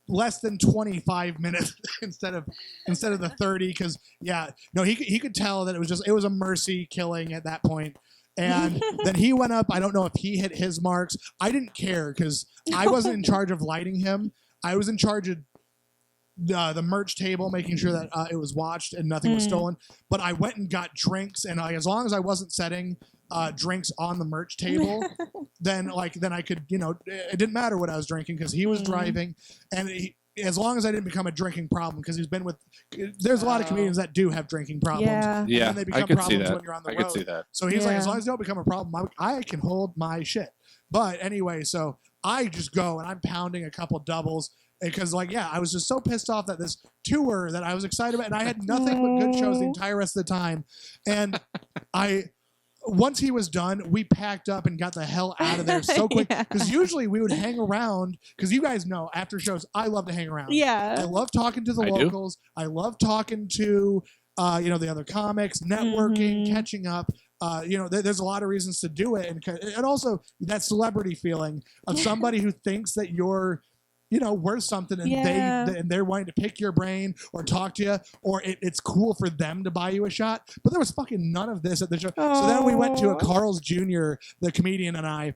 less than 25 minutes instead of the 30 because he could tell that it was a mercy killing at that point. And then he went up. I don't know if he hit his marks. I didn't care because I wasn't in charge of lighting him. I was in charge of the merch table, making sure that it was watched and nothing was Mm. stolen. But I went and got drinks, and like, as long as I wasn't setting drinks on the merch table, then I could, it didn't matter what I was drinking because he was Mm. driving, and as long as I didn't become a drinking problem, because he's been with. There's a lot of Oh. comedians that do have drinking problems. Yeah. Yeah, then they become I could see problems that. when you're on the I could road. see that. So he's like, as Yeah. long as you don't become a problem, I can hold my shit. But anyway, so I just go and I'm pounding a couple doubles because, I was just so pissed off that this tour that I was excited about, and I had nothing but good shows the entire rest of the time. And once he was done, we packed up and got the hell out of there so quick. Yeah. Because usually we would hang around, because you guys know, after shows, I love to hang around. I Yeah. love talking to the I do. locals. I love talking to, the other comics, networking, Mhm. catching up. There's a lot of reasons to do it, and also that celebrity feeling of somebody who thinks that you're, worth something, and Yeah. they're wanting to pick your brain or talk to you, or it's cool for them to buy you a shot. But there was fucking none of this at the show. So then we went to a Aw. Carl's Jr., the comedian, and I.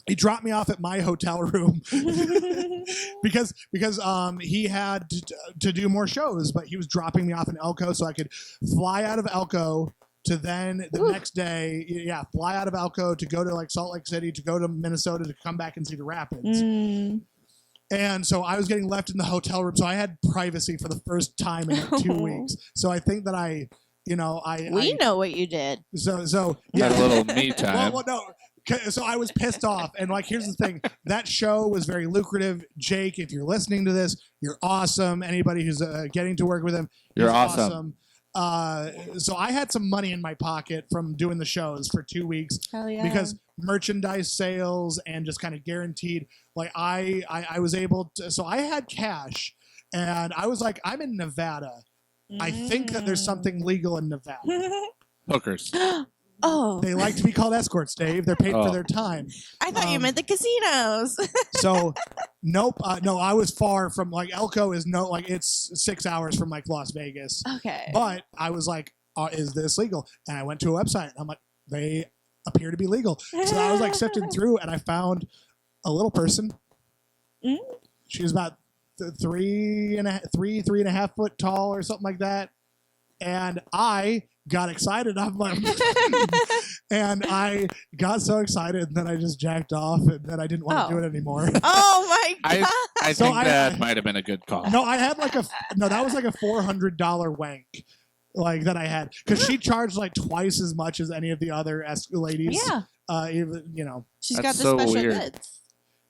He dropped me off at my hotel room because he had to do more shows, but he was dropping me off in Elko so I could fly out of Elko to then the Ooh. next day, fly out of Elko to go to like Salt Lake City, to go to Minnesota, to come back and see the Rapids. Mm. And so I was getting left in the hotel room, so I had privacy for the first time in like 2 weeks. So I think that We know what you did. so Had a little me time. well, no, So I was pissed off, and like, here's the thing: that show was very lucrative. Jake, if you're listening to this, you're awesome. Anybody who's getting to work with him, You're he's awesome. So I had some money in my pocket from doing the shows for 2 weeks Hell yeah. because merchandise sales and just kind of guaranteed. Like I was able to. So I had cash, and I was like, I'm in Nevada. I think that there's something legal in Nevada. Hookers. Oh, They like to be called escorts, Dave. They're paid for Oh. their time. I thought you um, meant the casinos. So, nope. No, I was far from like Elko is it's 6 hours from like Las Vegas. Okay. But I was like, is this legal? And I went to a website. And I'm like, they appear to be legal. So I was like sifting through, and I found a little person. Mm. She was about 3.5 foot tall or something like that. And I got excited. I'm like, and I got so excited, and then I just jacked off, and then I didn't want to do it anymore. Oh my god. I So think I- that might have been a good call. No, I had like that was like a $400 wank, like that I had, because she charged like twice as much as any of the other ladies. Yeah. Even. She's That's got the so special weird. goods.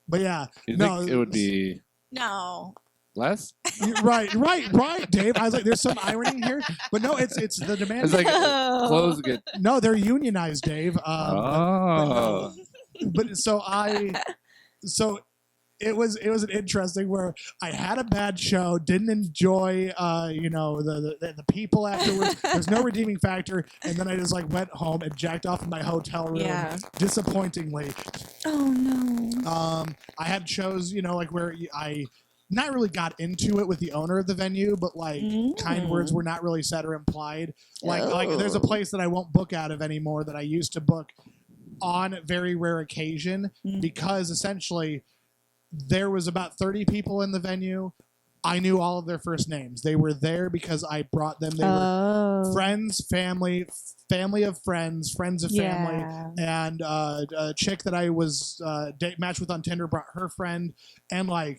But yeah, You no, think it would be No. less? right, Dave. I was like, there's some irony here, but no, it's the demand. It's like No. clothes get. No, they're unionized, Dave. Oh. But so it was an interesting where I had a bad show, didn't enjoy the people afterwards. There's no redeeming factor, and then I just like went home and jacked off in my hotel room. Yeah. Disappointingly. Oh no. I had shows, like where I not really got into it with the owner of the venue, but like kind words were not really said or implied. Like there's a place that I won't book out of anymore that I used to book on very rare occasion because essentially there was about 30 people in the venue. I knew all of their first names. They were there because I brought them. They were friends, family of friends, friends of family. Yeah. And a chick that I was matched with on Tinder brought her friend, and I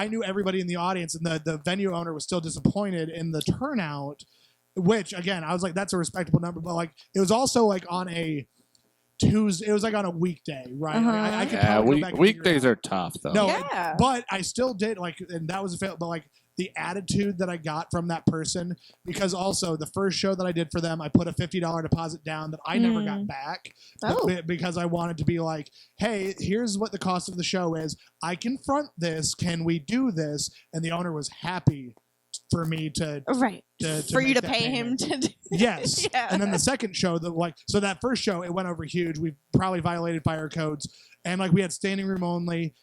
knew everybody in the audience, and the venue owner was still disappointed in the turnout, which again I was like, that's a respectable number, but like it was also like on a Tuesday, it was like on a weekday, right? I could Yeah, probably go back and figure weekdays it out. are tough though. No, Yeah. but I still did and that was a fail. But like the attitude that I got from that person, because also the first show that I did for them, I put a $50 deposit down that I never got back because I wanted to be like, hey, here's what the cost of the show is. I can front this. Can we do this? And the owner was happy for me to Right. For you make to that pay payment. him to do Yes. Yeah. And then the second show, so that first show, it went over huge. We probably violated fire codes. And like we had standing room only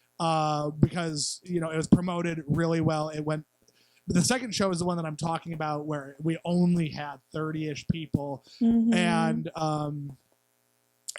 because, it was promoted really well. It went. The second show is the one that I'm talking about where we only had 30-ish people. Mhm.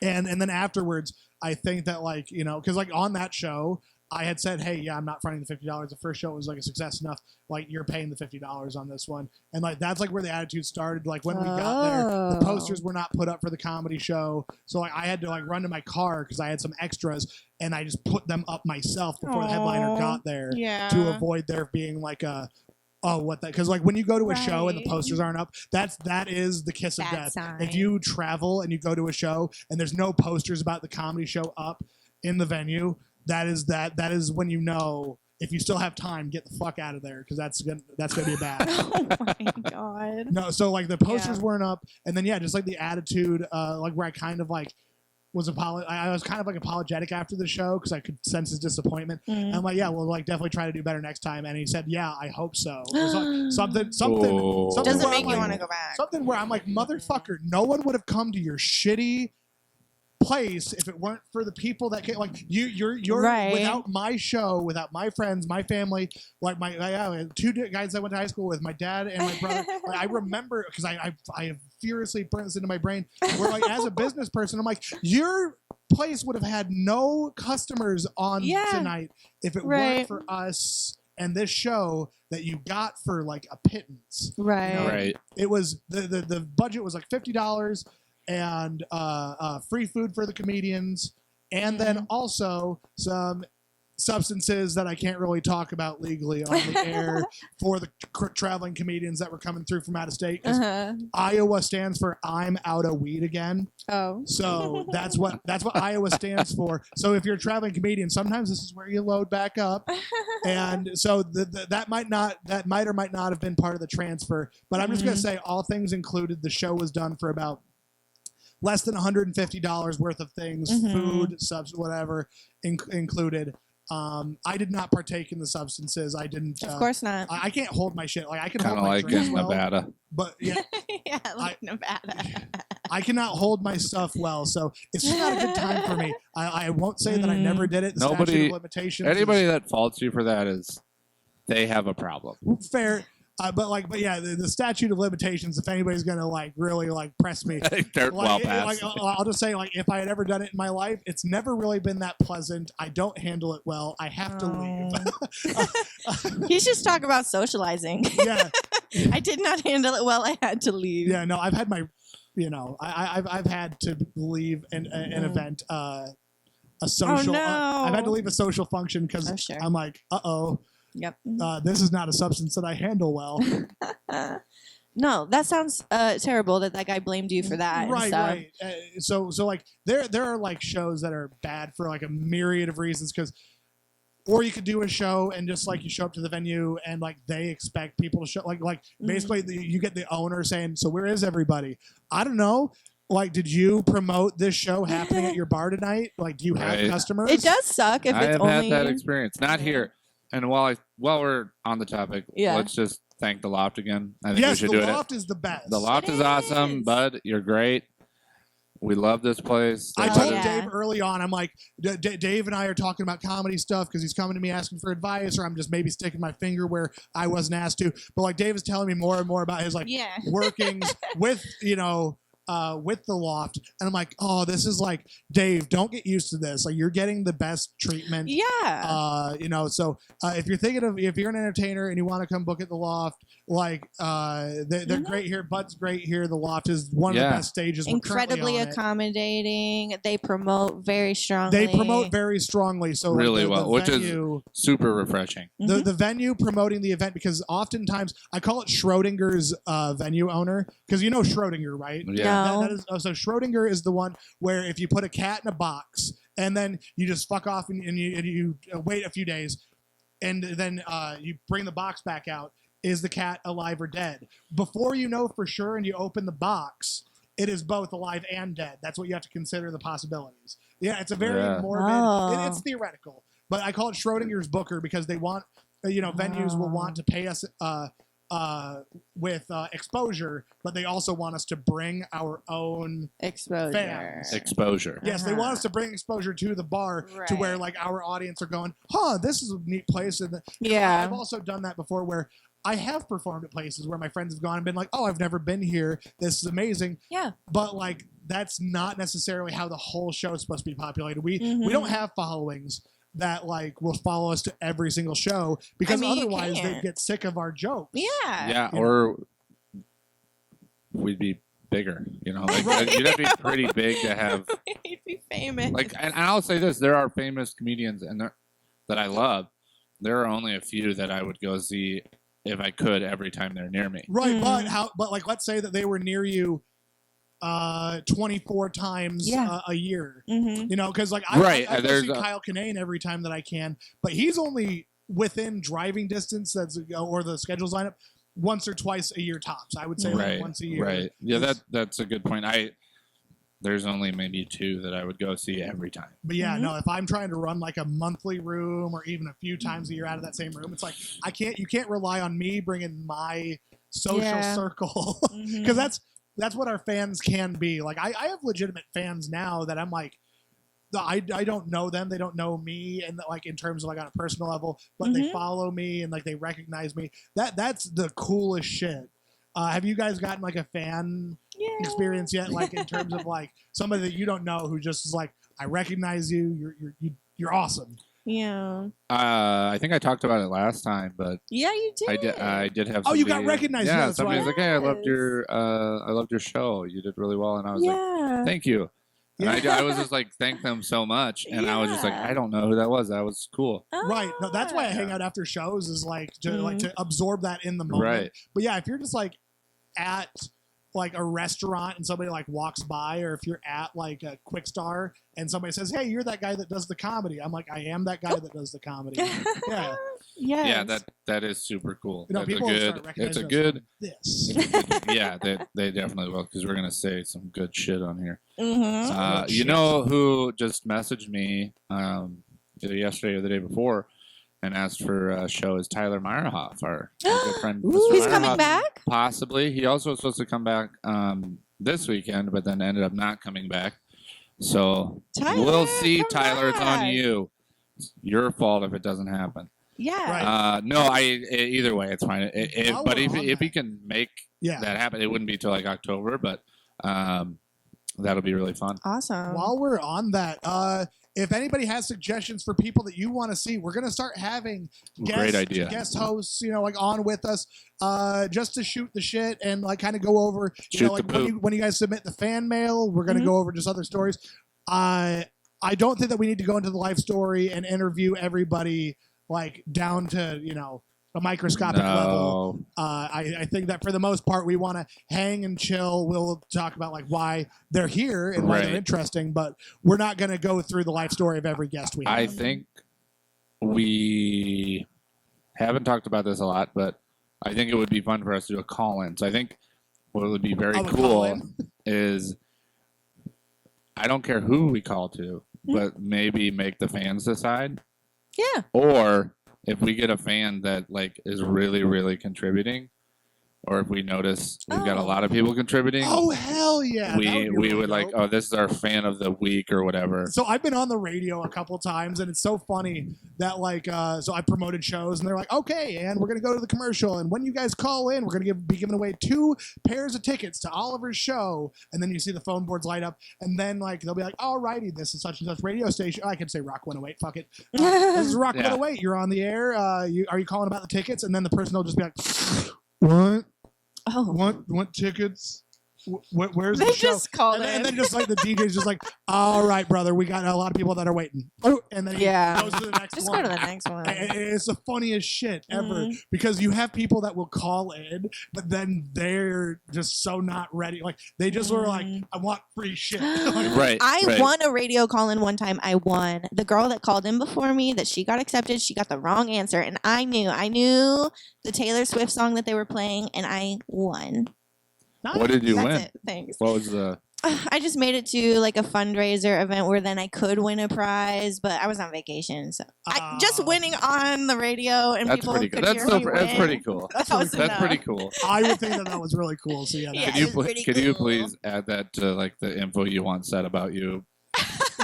And then afterwards, I think that because like on that show, I had said, hey, yeah, I'm not fronting the $50. The first show was like a success enough. Like you're paying the $50 on this one. And like, that's like where the attitude started. Like when we got there, the posters were not put up for the comedy show. So like I had to like run to my car cause I had some extras and I just put them up myself before the headliner got there Yeah. to avoid there being like because like when you go to a show and the Right. posters aren't up, that is the kiss of Bad death. sign. If you travel and you go to a show and there's no posters about the comedy show up in the venue, that is when you know if you still have time, get the fuck out of there because that's gonna be bad. Oh my god. No, so like the posters Yeah. weren't up, and then just like the attitude, like where I kind of like I was kind of like apologetic after the show because I could sense his disappointment. And I'm like, yeah, we'll like definitely try to do better next time. And he said, yeah, I hope so. It was like something Oh. something Doesn't where make I'm you like- want to go back. something where I'm like, motherfucker, no one would have come to your shitty place if it weren't for the people that came. Like you're Right. without my show, without my friends, my family, like my two guys I went to high school with, my dad and my brother. Like, I remember because I have furiously burned this into my brain. Where like as a business person, I'm like, your place would have had no customers on Yeah. tonight if it Right. weren't for us and this show that you got for like a pittance. Right. know, Right. It was the budget was like $50 and free food for the comedians, and then also some substances that I can't really talk about legally on the air for the traveling comedians that were coming through from out of state. 'Cause Iowa stands for I'm out of weed again. Oh. So that's what Iowa stands for. So if you're a traveling comedian, sometimes this is where you load back up. And so that might or might not have been part of the transfer. But I'm just going to say, all things included, the show was done for about less than $150 worth of things, food, subs, whatever included. I did not partake in the substances. I didn't. Of course not. I can't hold my shit. Like I can Kind hold of my like drinks in well, Nevada. but yeah, Yeah, like Nevada. I cannot hold my stuff well. So it's just not a good time for me. I won't say that I never did it. The statute of limitations. Anybody that faults you for that they have a problem. Fair. But yeah, the statute of limitations. If anybody's gonna like really like press me, They're well like, past. I'll just say like if I had ever done it in my life, it's never really been that pleasant. I don't handle it well. I have to leave. He's just talking about socializing. Yeah, I did not handle it well. I had to leave. yeah. No, I've had my, I've had to leave an event, a social. no. I've had to leave a social function because Oh, sure. I'm like, Yep. this is not a substance that I handle well. No, that sounds terrible that guy blamed you for that. and Right, stuff. right. So like there are like shows that are bad for like a myriad of reasons because, or you could do a show and just like you show up to the venue and like they expect people to show like basically you get the owner saying, so where is everybody? I don't know. Like, did you promote this show happening at your bar tonight? Like, do you have Right. customers? It does suck if I it's have only. had that experience. Not Yeah. here. And while we're on the topic, Yeah. let's just thank the Loft again. I think we Yes, should the do it. Loft is the best. The Loft It is awesome, is. bud. You're great. We love this place. I Oh, told yeah. Dave early on, I'm like, Dave and I are talking about comedy stuff because he's coming to me asking for advice, or I'm just maybe sticking my finger where I wasn't asked to. But like Dave is telling me more and more about his like Yeah. workings with with the Loft, and I'm like, oh, this is like, Dave, don't get used to this. Like you're getting the best treatment. Yeah. So if you're an entertainer and you want to come book at the Loft, like they're great here. Bud's great here. The Loft is one of the Yeah. best stages. We're currently Incredibly on it. accommodating. They promote very strongly. They promote very strongly, so Really like, well, which is- venue, Super refreshing. the venue promoting the event, because oftentimes I call it Schrodinger's venue owner, because you know Schrodinger, right? Yeah. No. That is, so Schrodinger is the one where if you put a cat in a box and then you just fuck off and you wait a few days and then you bring the box back out, is the cat alive or dead? Before you know for sure and you open the box, it is both alive and dead. That's what you have to consider the possibilities. Yeah, it's a very Yeah. morbid, Oh. it's theoretical, but I call it Schrodinger's Booker because they want, venues will want to pay us with exposure, but they also want us to bring our own Exposure. fans. Exposure. Yes, they want us to bring exposure to the bar to where Right. like our audience are going, this is a neat place. And Yeah. I've also done that before where I have performed at places where my friends have gone and been like, I've never been here. This is amazing. Yeah. But like, that's not necessarily how the whole show is supposed to be populated. We Mhm. don't have followings that like will follow us to every single show, because mean, you otherwise they can't. get sick of our jokes. Yeah. Yeah, You or we'd be bigger. Like you'd have to be pretty big to have. He'd be famous. Like, and I'll say this: there are famous comedians that I love. There are only a few that I would go see if I could every time they're near me. Right, Mm. but like let's say that they were near you 24 times Yeah. a year. Mm-hmm. Because like Right, I go there's see a- Kyle Kinane every time that I can, but he's only within driving distance or the schedules lineup once or twice a year tops. I would say like Right, once a year. right. Yeah, It's- that's a good point. There's only maybe two that I would go see every time. But yeah, Mhm. no, if I'm trying to run like a monthly room or even a few times a year out of that same room, it's like you can't rely on me bringing my social Yeah. circle, Mhm. because that's what our fans can be. Like I have legitimate fans now that I'm like, I don't know them, they don't know me, and like in terms of like on a personal level, but they Mhm. follow me and like they recognize me. That's the coolest shit. Have you guys gotten like a fan Yeah. experience yet, like in terms of like somebody that you don't know who just is like, I recognize you, you're awesome? Yeah. I think I talked about it last time, but Yeah, you did. Oh, I did have. you got somebody- recognized, yeah, Yeah, that's somebody was right. like, "Hey, I loved Yes. your show. You did really well." And I was like, Yeah. "Thank you." And I was just like, thank them so much. And I was just like, Yeah. I don't know who that was. That was cool. Right. No, that's why I hang Ah. out after shows is like to Mhm. absorb that in the moment. Right. But yeah, if you're just like at like a restaurant and somebody like walks by, or if you're at like a Quick Star and somebody says, "Hey, you're that guy that does the comedy," I'm like, I am that guy that does the comedy. Yeah. Yes. Yeah, that is super cool. You know, That's a people will start good. recognizing It's a us good. from this. Yeah, they definitely will because we're gonna say some good shit on here. Mm-hmm. Good You shit. know who just messaged me either yesterday or the day before and asked for a show is Tyler Meyerhoff, our good friend. Ooh. Mr. He's Meyerhoff. coming back. Possibly. He also was supposed to come back this weekend, but then ended up not coming back. So Tyler, we'll see, come Tyler. It's on back. you. It's your fault if it doesn't happen. Yeah. Right. No, either way, it's fine. While But we're if on he that- can make Yeah. that happen, it wouldn't be till like October, but that'll be really fun. Awesome. While we're on that, if anybody has suggestions for people that you want to see, we're gonna start having Great idea. guest hosts, like on with us, just to shoot the shit and like kind of go over, Shoot like the when poop. you guys submit the fan mail, we're gonna Mhm. go over just other stories. I don't think that we need to go into the life story and interview everybody like down to a microscopic level. No. I think that for the most part, we want to hang and chill. We'll talk about like why they're here and why they're Right. interesting, but we're not going to go through the life story of every guest we have. I think we haven't talked about this a lot, but I think it would be fun for us to do a call-in. So I think what would be very Oh, a cool call-in? is I don't care who we call to, but maybe make the fans decide. Yeah. Or if we get a fan that like is really, really contributing, or if we notice we've got a Oh. lot of people contributing, Oh hell yeah! That we be really would like, dope. oh, this is our fan of the week or whatever. So I've been on the radio a couple times, and it's so funny that like, so I promoted shows, and they're like, okay, and we're gonna go to the commercial, and when you guys call in, we're gonna be giving away 2 pairs of tickets to Oliver's show, and then you see the phone boards light up, and then like they'll be like, alrighty, this is such and such radio station. I can say Rock 108, fuck it. This is Rock Yeah. 108. You're on the air. Are you calling about the tickets? And then the person will just be like, what? Oh. Want tickets? Where's They the show? just called and, then, in. and then just like the DJ's just like, all right, brother, we got a lot of people that are waiting. Oh, and then he Yeah. goes to the next Just one. go to the next one. It's the funniest shit ever Mhm. because you have people that will call in, but then they're just so not ready. Like they just were like, Mm. I want free shit. Like, Right. I right. won a radio call in one time. I won. The girl that called in before me, that she got accepted, she got the wrong answer. And I knew the Taylor Swift song that they were playing, and I won. nice. What did you That's win? it. Thanks. What was the? I just made it to like a fundraiser event where then I could win a prize, but I was on vacation. So just Oh. winning on the radio and That's people pretty could good. hear That's me that's win. pretty cool. That was That's enough. pretty cool. I would think that was really cool. So yeah, Yeah, Could it you was pretty could you cool. please add that to like the info you want said about you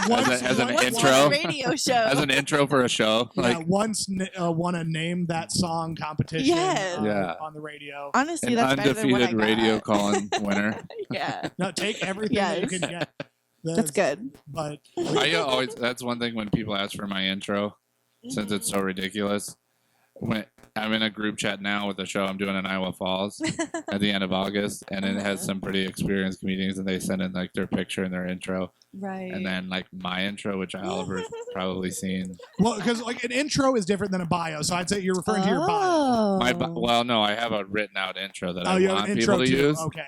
once, as an once- intro? On a radio show. as an intro for a show? Yeah, Like once won a name that song competition Yes. Yeah. on the radio. Honestly, an that's better than what I undefeated radio got. calling winner. Yeah, No, take everything that you Yes. can get. that's good. But I always that's one thing when people ask for my intro, since it's so ridiculous. When I'm in a group chat now with a show I'm doing in Iowa Falls at the end of August, and it has some pretty experienced comedians, and they send in like their picture and their intro, Right. and then like my intro, which Oliver's probably seen. well, because like an intro is different than a bio, so I'd say you're referring to your bio. Well, no, I have a written out intro that Oh, I you have want an people intro to too. use. Okay.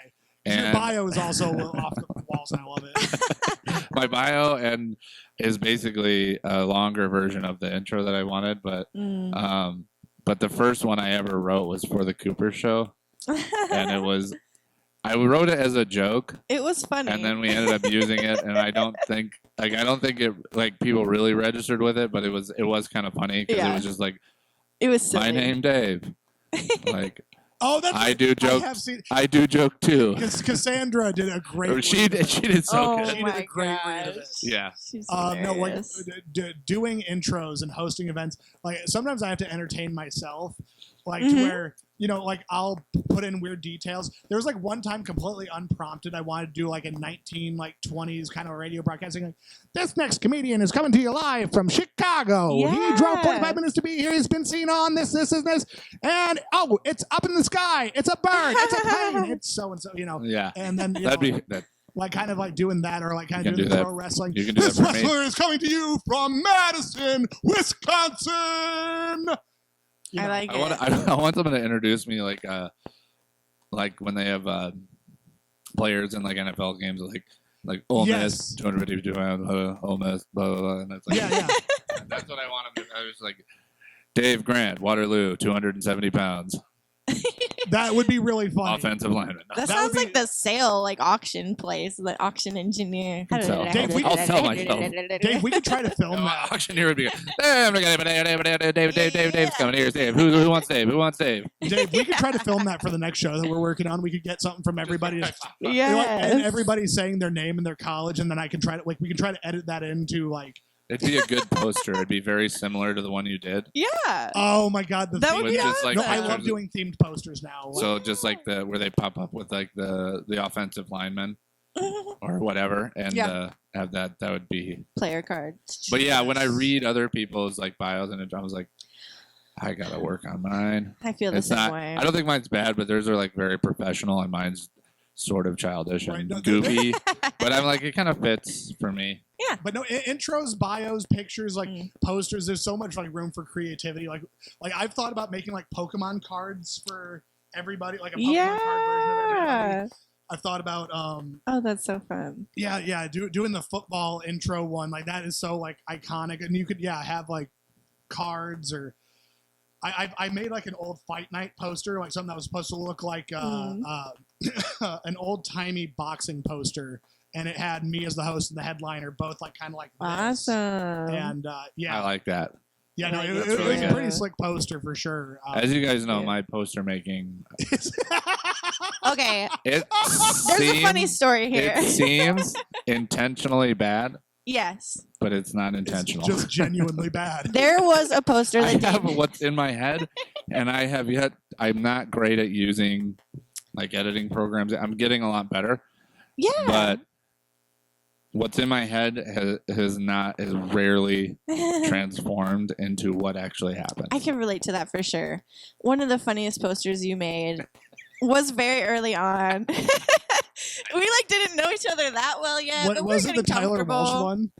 Your And bio is also off the walls, and I love it. my bio and is basically a longer version of the intro that I wanted, but Mm. but the first one I ever wrote was for the Cooper Show, and it was I wrote it as a joke, It was funny. and then we ended up using it, and I don't think it like people really registered with it, but it was kind of funny because it Yeah. was just like it was silly. my name Dave, like Oh, that's I do I joke, have seen I do joke too. because Cassandra did a great. She read of it. did so Oh good. She did a my great read of gosh. it. Yeah. She's No, like hilarious. doing intros and hosting events. Like sometimes I have to entertain myself, like to Mhm. where like I'll put in weird details. There was like one time completely unprompted. I wanted to do like a 1920s kind of radio broadcasting. Like, this next comedian is coming to you live from Chicago. He drove Yeah. 45 minutes to be here. He's been seen on this, and it's up in the sky. It's a bird. It's a plane. It's so and so. Yeah. And then That'd be that. like kind of like doing that, or like kind You of can doing do that. pro wrestling. You can do that This for me. wrestler is coming to you from Madison, Wisconsin. You I know, like I want it. I want someone to introduce me like when they have players in like NFL games like Ole Yes. Miss 252 pounds, Ole Miss, blah blah blah, and it's like yeah, yeah. that's what I want him to. I was like Dave Grant, Waterloo, 270 pounds, That would be really funny. offensive lineman. That That sounds would like the sale, like auction place, the auction engineer. I'll sell. Dave, we- I'll sell myself. Dave, we could try to film No, that. auctioneer would be good. Dave's coming. Here's Dave. Who wants Dave? Who wants Dave? Dave, we could try to film that for the next show that we're working on. We could get something from everybody, and Yeah. everybody saying their name and their college, and then I can try to we can try to edit that into like. It'd be a good poster. It'd be very similar to the one you did. Yeah. Oh my God, the That would With be theme- just like no, I awesome. love pictures doing themed posters now. So just like where they pop up with like the offensive linemen or whatever, and Yeah. have that would be. Player card. But yeah, when I read other people's like bios and I was like, I gotta work on mine. I feel the It's same not. way. I don't think mine's bad, but theirs are like very professional, and mine's sort of childish Right, and no, goofy. But I'm like, it kind of fits for me. But no, intros, bios, pictures, like Mm. posters. There's so much like room for creativity. Like I've thought about making like Pokemon cards for everybody, like a Pokemon card version of everybody. Yeah. I've thought about Oh, that's so fun. doing the football intro one. Like that is so like iconic, and you could have like cards or. I made like an old Fight Night poster, like something that was supposed to look like an old timey boxing poster, and it had me as the host and the headliner, both like kind of like this. Awesome. And I like that. yeah, no, Like it, that's it really was a good. pretty slick poster for sure. As you guys know, Yeah. my poster making Okay. it There's a funny seems story here. it seems intentionally bad, Yes. but it's not it's intentional. just genuinely bad. There was a poster I that have did. what's in my head, and I'm not great at using like editing programs. I'm getting a lot better, Yeah. but what's in my head has rarely transformed into what actually happens. I can relate to that for sure. One of the funniest posters you made was very early on. We like didn't know each other that well yet. What but was we it? were The getting Tyler Walsh comfortable. one?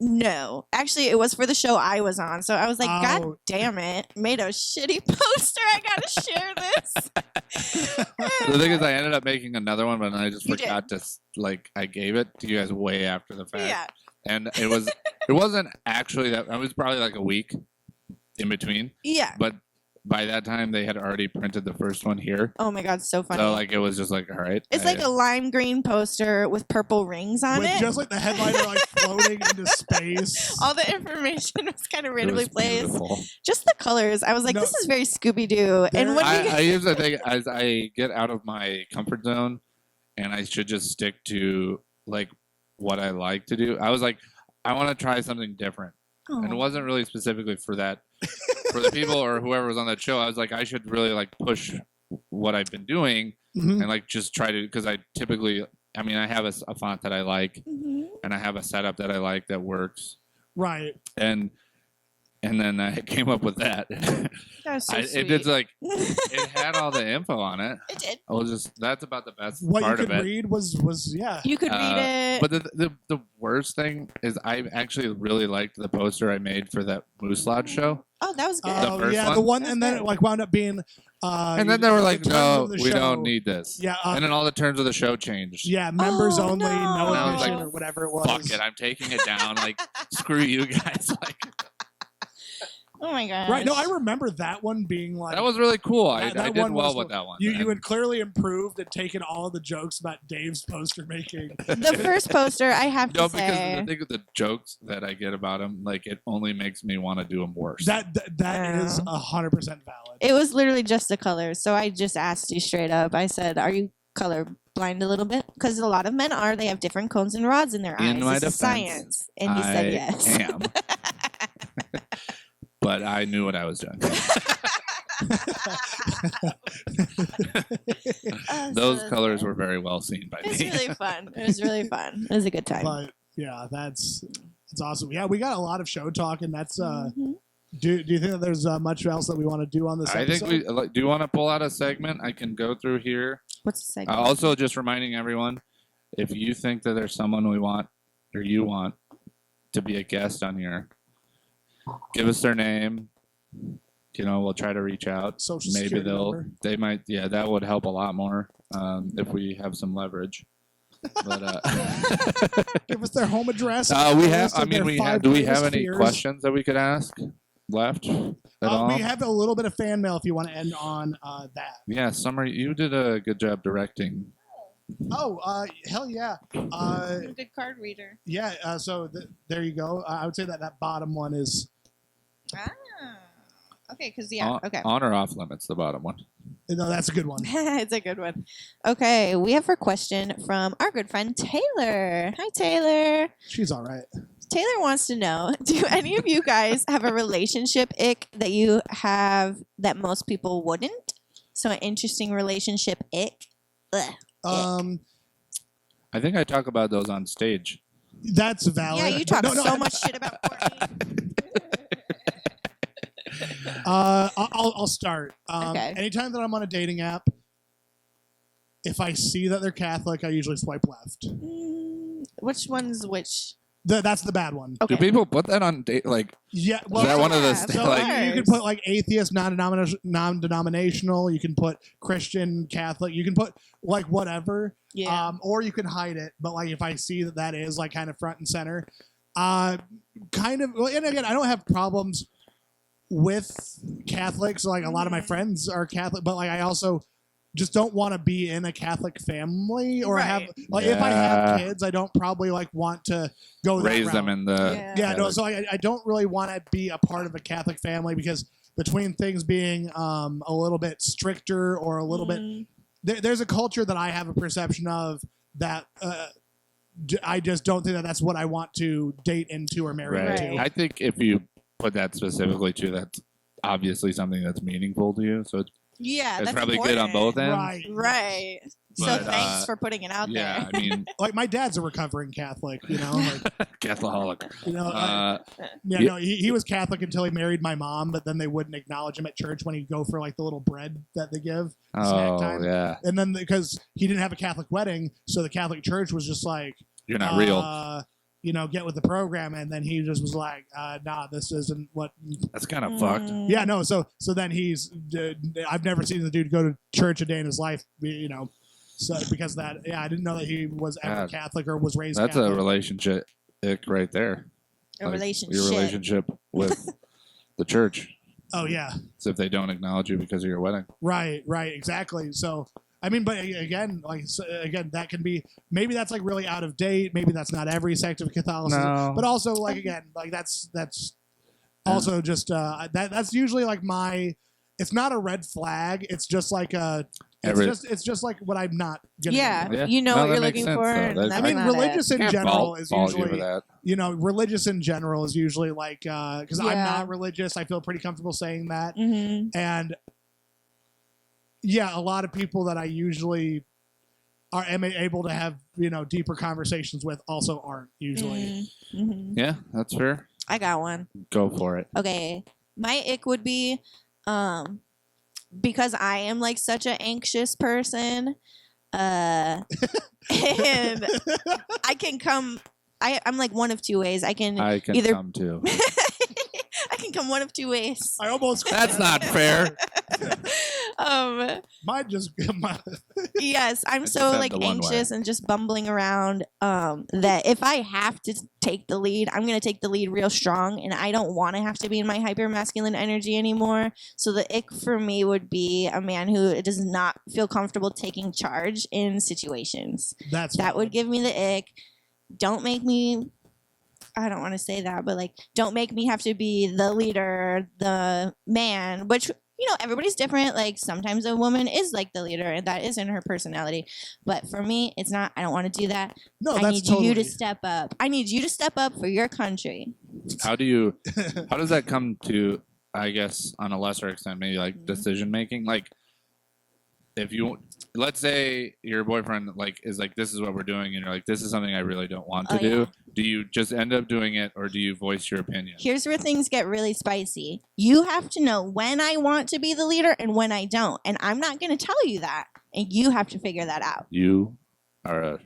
No. Actually, it was for the show I was on. So I was like, Oh. God damn it. Made a shitty poster. I gotta share this. The thing is, I ended up making another one, but then I just You did. forgot to I gave it to you guys way after the fact. Yeah. And it wasn't actually that. It was probably like a week in between. Yeah. But by that time, they had already printed the first one here. Oh my God, so funny. So like it was just like, all right. It's like a lime green poster with purple rings on With it. just like the headliner like floating into space. All the information was kind of randomly placed. Beautiful. Just the colors. I was like, No. this is very Scooby Doo. And There- when we I usually think as I get out of my comfort zone, and I should just stick to like what I like to do. I was like, I want to try something different, and it wasn't really specifically for that. For the people or whoever was on that show, I was like, I should really like push what I've been doing Mhm. and like just try to, because I typically, I mean, I have a font that I like, Mhm. and I have a setup that I like that works, Right. and then I came up with that. That was so It sweet. did like it had all the info on it. It did. I was just that's about the best What you part of could it. read was yeah. You could read it. But the worst thing is I actually really liked the poster I made for that Moose Lodge show. Oh, that was good. The first yeah, one? the one, That's and then good. it like wound up being. And then they were like, the terms no, of the we show- don't need this. Yeah, And then all the terms of the show changed. yeah, members Oh, only, no. no And I was admission like, or whatever it was. Fuck it, I'm taking it down. Like, screw you guys. Like, Oh my god. Right. No, I remember that one being like that was really cool. That- I that did one well was with that one. you had clearly improved and taken all the jokes about Dave's poster making. The first poster, I have to No, because say. the thing with the jokes that I get about him, like it only makes me want to do them worse. That is Yeah. 100% valid. It was literally just the colors. So I just asked you straight up. I said, "Are you color blind a little bit?" Because a lot of men are. They have different cones and rods in their In eyes. my This is defense, science. And you said I yes. am. But I knew what I was doing. Those colors were very well seen by It was me. really fun. It was really fun. It was a good time. But yeah, that's awesome. Yeah, we got a lot of show talk, and that's Mhm. do you think that there's much else that we want to do on this I think episode? we do you want to pull out a segment I can go through here. What's the segment? Also, just reminding everyone, if you think that there's someone we want or you want to be a guest on here, give us their name. We'll try to reach out. Social Maybe security number. they might. Yeah, that would help a lot more if we have some leverage. But Give us their home address. we a have. list I of their mean, 5 do we have greatest any fears. questions that we could ask left at all? We have a little bit of fan mail if you want to end on that. Yeah, Summer, you did a good job directing. Oh, hell yeah. I'm a good card reader. Yeah, so there you go. I would say that bottom one is... Ah. Okay, because okay. On or off limits, the bottom one. No, that's a good one. It's a good one. Okay, we have a question from our good friend Taylor. Hi, Taylor. She's all right. Taylor wants to know, do any of you guys have a relationship ick that you have that most people wouldn't? So an interesting relationship ick? Ugh. I think I talk about those on stage. That's valid. Yeah, you talk No, so much shit about Courtney. I'll start. Okay. Anytime that I'm on a dating app, if I see that they're Catholic, I usually swipe left. Which one's which? That's the bad one. Okay. Do people put that on date? Like, Yeah. is that one of the Yeah, st- So like? you can put like atheist, non-denominational. You can put Christian, Catholic. You can put like whatever. Yeah. Or you can hide it. But like if I see that is like kind of front and center, kind of. Well, and again, I don't have problems with Catholics. Like a lot of my friends are Catholic, but like I also just don't want to be in a Catholic family or have Right. like if I have Yeah. kids, I don't probably like want to go that Raise route. them in the Yeah, no. So I don't really want to be a part of a Catholic family because between things being a little bit stricter or a little bit, there's a culture that I have a perception of that I just don't think that that's what I want to date into or marry right. into. I think if you put that specifically to, that's obviously something that's meaningful to you. So Yeah, it's that's probably good on both important. ends. Right. Right. So But, thanks for putting it out Yeah, there. I mean, Like my dad's a recovering Catholic, Catholic. No, he was Catholic until he married my mom, but then they wouldn't acknowledge him at church when he'd go for like the little bread that they give. Snack Oh time. yeah, And then because he didn't have a Catholic wedding, so the Catholic church was just like, you're not real. get with the program. And then he just was like, nah, this isn't what. That's kind of fucked. Yeah, no. So then I've never seen the dude go to church a day in his life, So because of that, I didn't know that he was ever God. Catholic or was raised That's Catholic. a relationship ick right there. A Like, relationship. Your relationship with the church. Oh yeah, So if they don't acknowledge you because of your wedding. right, exactly. So I mean, but again, that can be maybe that's like really out of date. Maybe that's not every sect of Catholicism, No. but also like again, like that's also just that's usually like my. It's not a red flag. It's just like a. It's just like what I'm not gonna do. Yeah, Yeah. you know No, what that you're makes looking sense, for. though. And That's- that's I mean, not religious in Can't general is fault you for usually, that. religious in general is usually like, because I'm Yeah. not religious, I feel pretty comfortable saying that. Mm-hmm. And yeah, a lot of people that I usually am able to have, deeper conversations with also aren't usually. Mm-hmm. Yeah, that's fair. I got one. Go for it. Okay, my ick would be, because I am like such an anxious person, and I can come. I'm like one of two ways. I can I can either come too. I can come one of two ways. I almost. That's not fair. Mine just. Yes, I'm just so said like the one anxious and just bumbling around that if I have to take the lead, I'm gonna take the lead real strong, and I don't want to have to be in my hyper masculine energy anymore. So the ick for me would be a man who does not feel comfortable taking charge in situations. That would give me the ick. Don't make me. I don't want to say that, but like, don't make me have to be the leader, the man, which, everybody's different. Like, sometimes a woman is like the leader, and that isn't her personality. But for me, it's not. I don't want to do that. No, I that's need totally. you to step up. I need you to step up for your country. How does that come to, I guess, on a lesser extent, maybe like decision making? Like, if you, let's say your boyfriend is like, this is what we're doing, and you're like, this is something I really don't want to Oh, do. yeah. Do you just end up doing it, or do you voice your opinion? Here's where things get really spicy. You have to know when I want to be the leader and when I don't. And I'm not going to tell you that. And you have to figure that out. You are a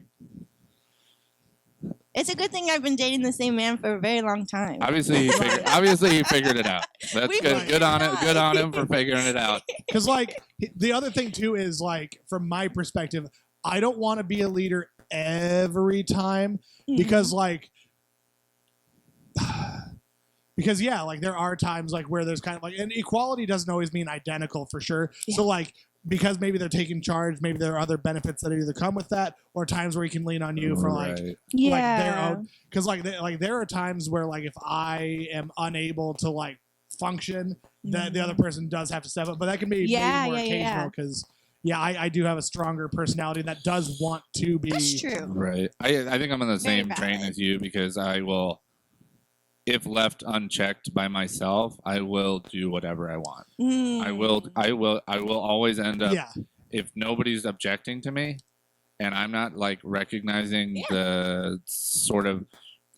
It's a good thing I've been dating the same man for a very long time. Obviously, he figured it out. That's We good. figured Good on it it. out. Good on him for figuring it out. Because like the other thing too is like from my perspective, I don't want to be a leader every time because like because yeah, like there are times like where there's kind of like, and equality doesn't always mean identical for sure. Yeah. So like because maybe they're taking charge, maybe there are other benefits that either come with that, or times where he can lean on you for like Right. yeah. their own. Because like there are times where like if I am unable to like function, that the other person does have to step up, but that can be Yeah, maybe more yeah, yeah, occasional because I do have a stronger personality that does want to be. That's true. Right. I think I'm on the Very same train valid. as you because I will, if left unchecked by myself, I will do whatever I want. I will always end up, Yeah, if nobody's objecting to me and I'm not like recognizing the sort of,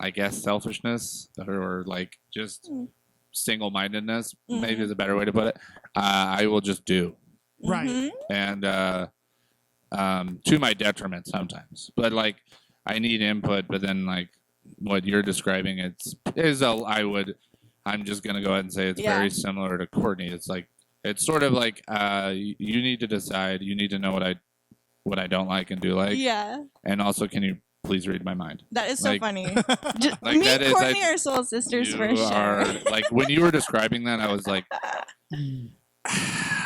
I guess, selfishness or like just single-mindedness, maybe is a better way to put it, I will just do. right. Mhm. And to my detriment sometimes. But like I need input, but then like what you're describing I'm just gonna go ahead and say it's Yeah. very similar to Courtney. It's like it's sort of like you need to decide, you need to know what I don't like and do like, Yeah. and also can you please read my mind? That is so Like- funny. Just, Like, me that and is- Courtney are soul sisters You for sure. are like when you were describing that, I was like,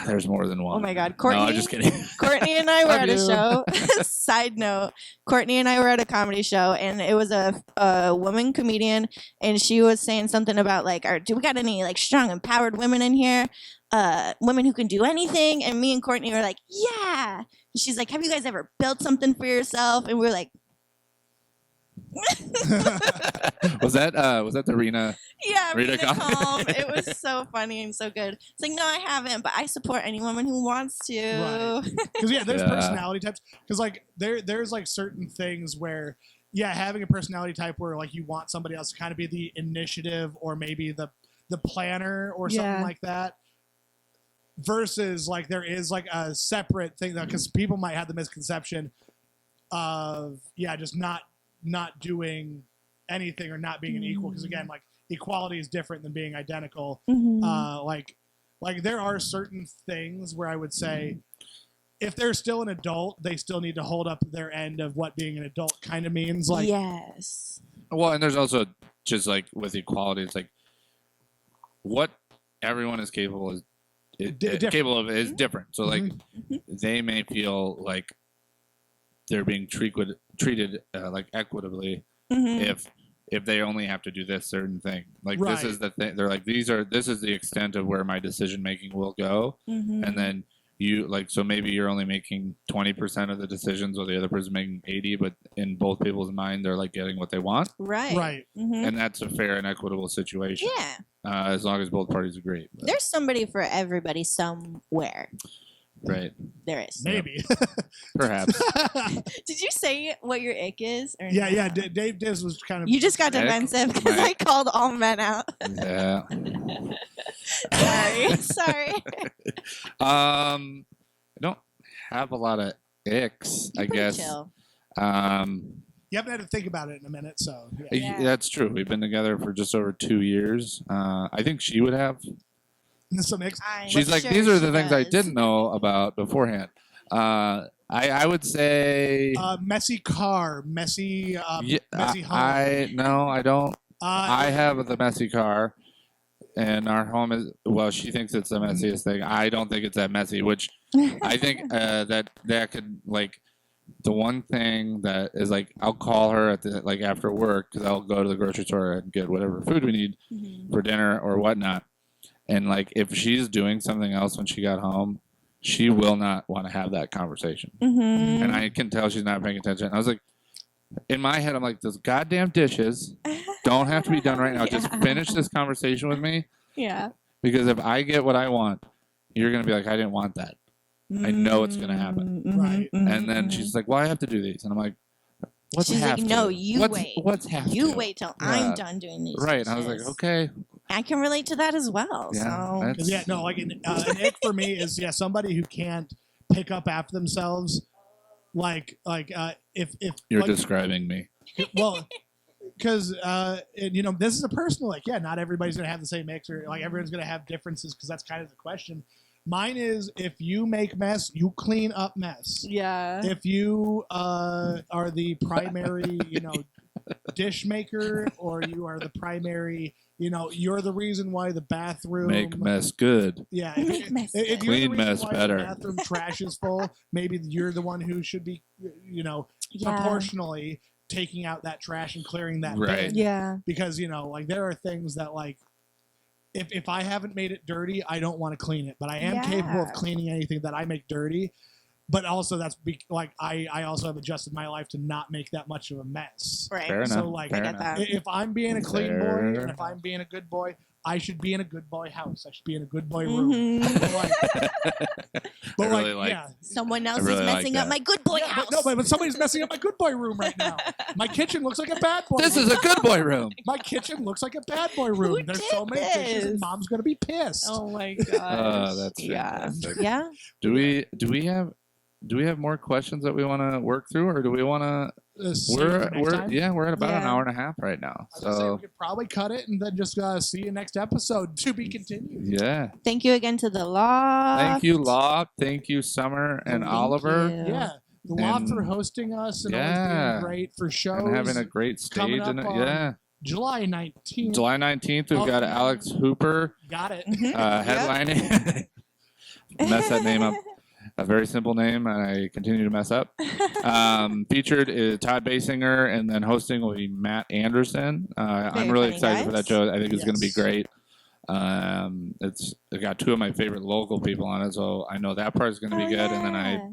there's more than one. Oh my God, No, Courtney! I'm just kidding. Courtney and I were Love at a you. show. Side note: Courtney and I were at a comedy show, and it was a woman comedian, and she was saying something about like, "Do we got any like strong, empowered women in here? Women who can do anything?" And me and Courtney were like, "Yeah." And she's like, "Have you guys ever built something for yourself?" And we were like, was that the Rena? "Yeah, Rita Rita Calm. Calm." It was so funny and so good. It's like, no, I haven't, but I support any woman who wants to. Right. Because yeah, there's Yeah. personality types. Because like there's like certain things where having a personality type where like you want somebody else to kind of be the initiative or maybe the planner or something Yeah. like that. Versus like there is like a separate thing though, because people might have the misconception of just not doing anything or not being an equal. Because again, like equality is different than being identical. Mhm. Like there are certain things where I would say if they're still an adult, they still need to hold up their end of what being an adult kind of means. Like yes. Well, and there's also just like with equality, it's like what everyone is capable different. capable of is different. So like Mhm. they may feel like they're being treated like equitably Mhm. if they only have to do this certain thing. Like Right. this is the thing. They're like this is the extent of where my decision making will go, Mhm. and then. You like so maybe you're only making 20% of the decisions, or the other person's making 80, but in both people's mind, they're like getting what they want, Right. Right. Mhm. and that's a fair and equitable situation. Yeah. As long as both parties agree. But- There's somebody for everybody somewhere. right, There is. Maybe. perhaps. Did you say what your ick is? Or yeah. no? Dave Diz was kind of. You just got Ick? defensive because My- I called all men out. Yeah. Sorry. I don't have a lot of icks, I You're pretty guess. Chill. You haven't had to think about it in a minute, so yeah. Yeah. That's true. We've been together for just over 2 years. I think she would have. Some ex- She's like, sure these are she the things I does. didn't know about beforehand. I would say. messy car, messy home. No, I don't. I Uh, have the messy car, and our home is. Well, she thinks it's the messiest thing. I don't think it's that messy. Which I think that could like the one thing that is like I'll call her at the like after work because I'll go to the grocery store and get whatever food we need Mhm. for dinner or whatnot. And like if she's doing something else when she got home, she will not want to have that conversation. Mhm. And I can tell she's not paying attention. I was like, in my head, I'm like, those goddamn dishes don't have to be done right now. Just Yeah. finish this conversation with me. Yeah. Because if I get what I want, you're gonna be like, I didn't want that. I know it's gonna happen. Mhm, Right. mhm, And then mhm. she's like, well, I have to do these. And I'm like, what's She's like, have no, to? you what's, wait. What's have You to? wait till Yeah. I'm done doing these. Right. And I was like, dishes. okay. I can relate to that as well. Yeah, so that's- 'cause, yeah, no, like an ick for me is somebody who can't pick up after themselves. If You're like, describing me. well, because you know, this is a personal, like, yeah, not everybody's gonna have the same mix, or like everyone's gonna have differences, because that's kind of the question. Mine is, if you make mess, you clean up mess. Yeah. If you are the primary, you know, dish maker, or you are the primary, you know, you're the reason why the bathroom Make mess good. Yeah, Make mess if good. you're the Clean reason mess why better. The bathroom trash is full. Maybe you're the one who should be, you know, Yeah. proportionally taking out that trash and clearing that Right. bin. Yeah. Because, you know, like, there are things that, like, if I haven't made it dirty, I don't want to clean it. But I am capable of Yeah. cleaning anything that I make dirty. But also, that's like, I also have adjusted my life to not make that much of a mess. Right. Fair So, enough. like, fair I get enough. that. If I'm being a clean boy, Fair. and if I'm being a good boy, I should be in a good boy house. I should be in a good boy room. Mhm. But like, I really like. yeah. Someone else really is like messing up that. my good boy Yeah, house. but somebody's messing up my good boy room right now. My kitchen looks like a bad boy This room. is a good boy room. My kitchen looks like a bad boy room. Who There's did so many dishes, and this? Mom's gonna be pissed. Oh my god. That's yeah. fantastic. Yeah. Do we have more questions that we want to work through, or do we want to? See you for next time. We're at about an Yeah. hour and a half right now. I was gonna say, So we could probably cut it and then just see you next episode. To be continued. yeah. Thank you again to the law. Thank you, Law. Thank you, Summer and Thank Oliver, you. Yeah, the Loft And- for hosting us and always Yeah. being great for shows. and having a great coming stage in up it. on Yeah. July 19th. July 19th, we've Oh, got yeah. Alex Hooper Got it. Mhm. Yep. headlining. Mess that name up. A very simple name, and I continue to mess up. Featured is Todd Basinger, and then hosting will be Matt Anderson. I'm Very really funny excited for guys. that show. I think it's going to be Yes. great. It's got two of my favorite local people on it, so I know that part is going to be Oh, good. And then yeah.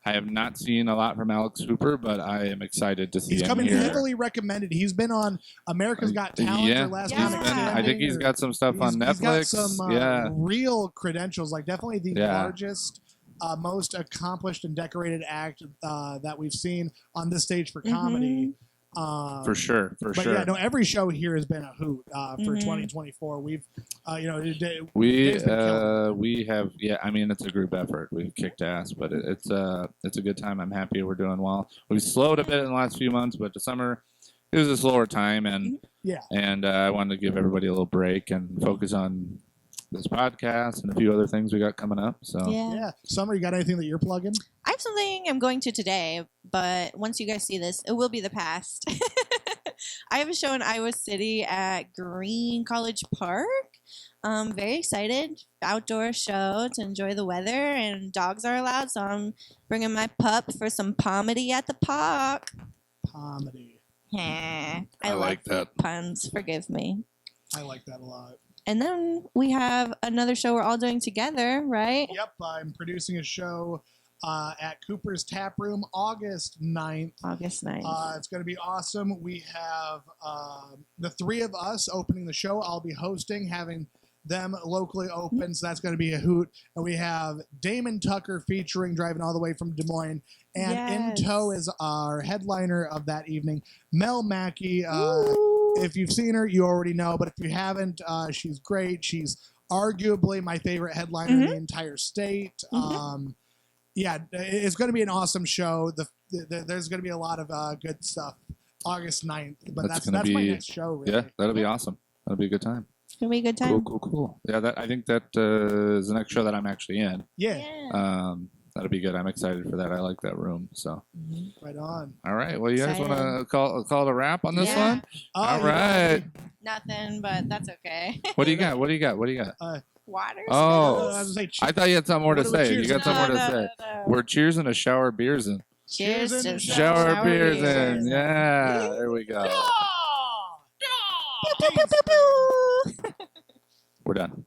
I have not seen a lot from Alex Hooper, but I am excited to see He's him coming here. heavily recommended. He's been on America's Got Talent. Yeah, or Last he's Man Yeah. been, I think Standing, he's or- got some stuff on He's got Netflix. some yeah, real credentials, like definitely the Yeah. largest, most accomplished and decorated act that we've seen on this stage for comedy. for sure, for But sure. yeah, no, every show here has been a hoot for Mhm. 2024. We've, We Dave's been killing we have I mean it's a group effort. We've kicked ass, but it's a good time. I'm happy we're doing well. We've slowed a bit in the last few months, but the summer it was a slower time, and Yeah. I wanted to give everybody a little break and focus on this podcast and a few other things we got coming up. So yeah. Summer, you got anything that you're plugging? I have something I'm going to today, but once you guys see this, it will be the past. I have a show in Iowa City at Green College Park. Very excited. Outdoor show to enjoy the weather, and dogs are allowed, so I'm bringing my pup for some pomedy at the park. Comedy. I I love like that. puns. Forgive me. I like that a lot. And then we have another show we're all doing together, right? Yep, I'm producing a show at Cooper's Tap Room August 9th. August 9th. It's going to be awesome. We have the three of us opening the show. I'll be hosting, having them locally open, so that's going to be a hoot. And we have Damon Tucker featuring, driving all the way from Des Moines. And Yes. in tow is our headliner of that evening, Mel Mackey. Woo! If you've seen her, you already know. But if you haven't, she's great. She's arguably my favorite headliner in the entire state. Yeah, it's going to be an awesome show. There's going to be a lot of good stuff. August 9th. But That's that's gonna my be- next show, really. yeah, that'll be awesome. That'll be a good time. It's going to be a good time. Cool. Yeah, I think that is the next show that I'm actually in. Yeah, Yeah. That'll be good. I'm excited for that. I like that room. So, right on. all right. Well, you guys want to call it a wrap on this Yeah. one? Oh, All you right. Nothing, but that's okay. What do you got? What do you got? Water. Oh. I was gonna say, I thought you had something more to What are we say. You got cheersing something more to say. We're cheersing a shower beers in. Cheers Cheers to and Shower beers in. Yeah. There we go. Yeah! Pew, pew, pew, pew, pew. We're done.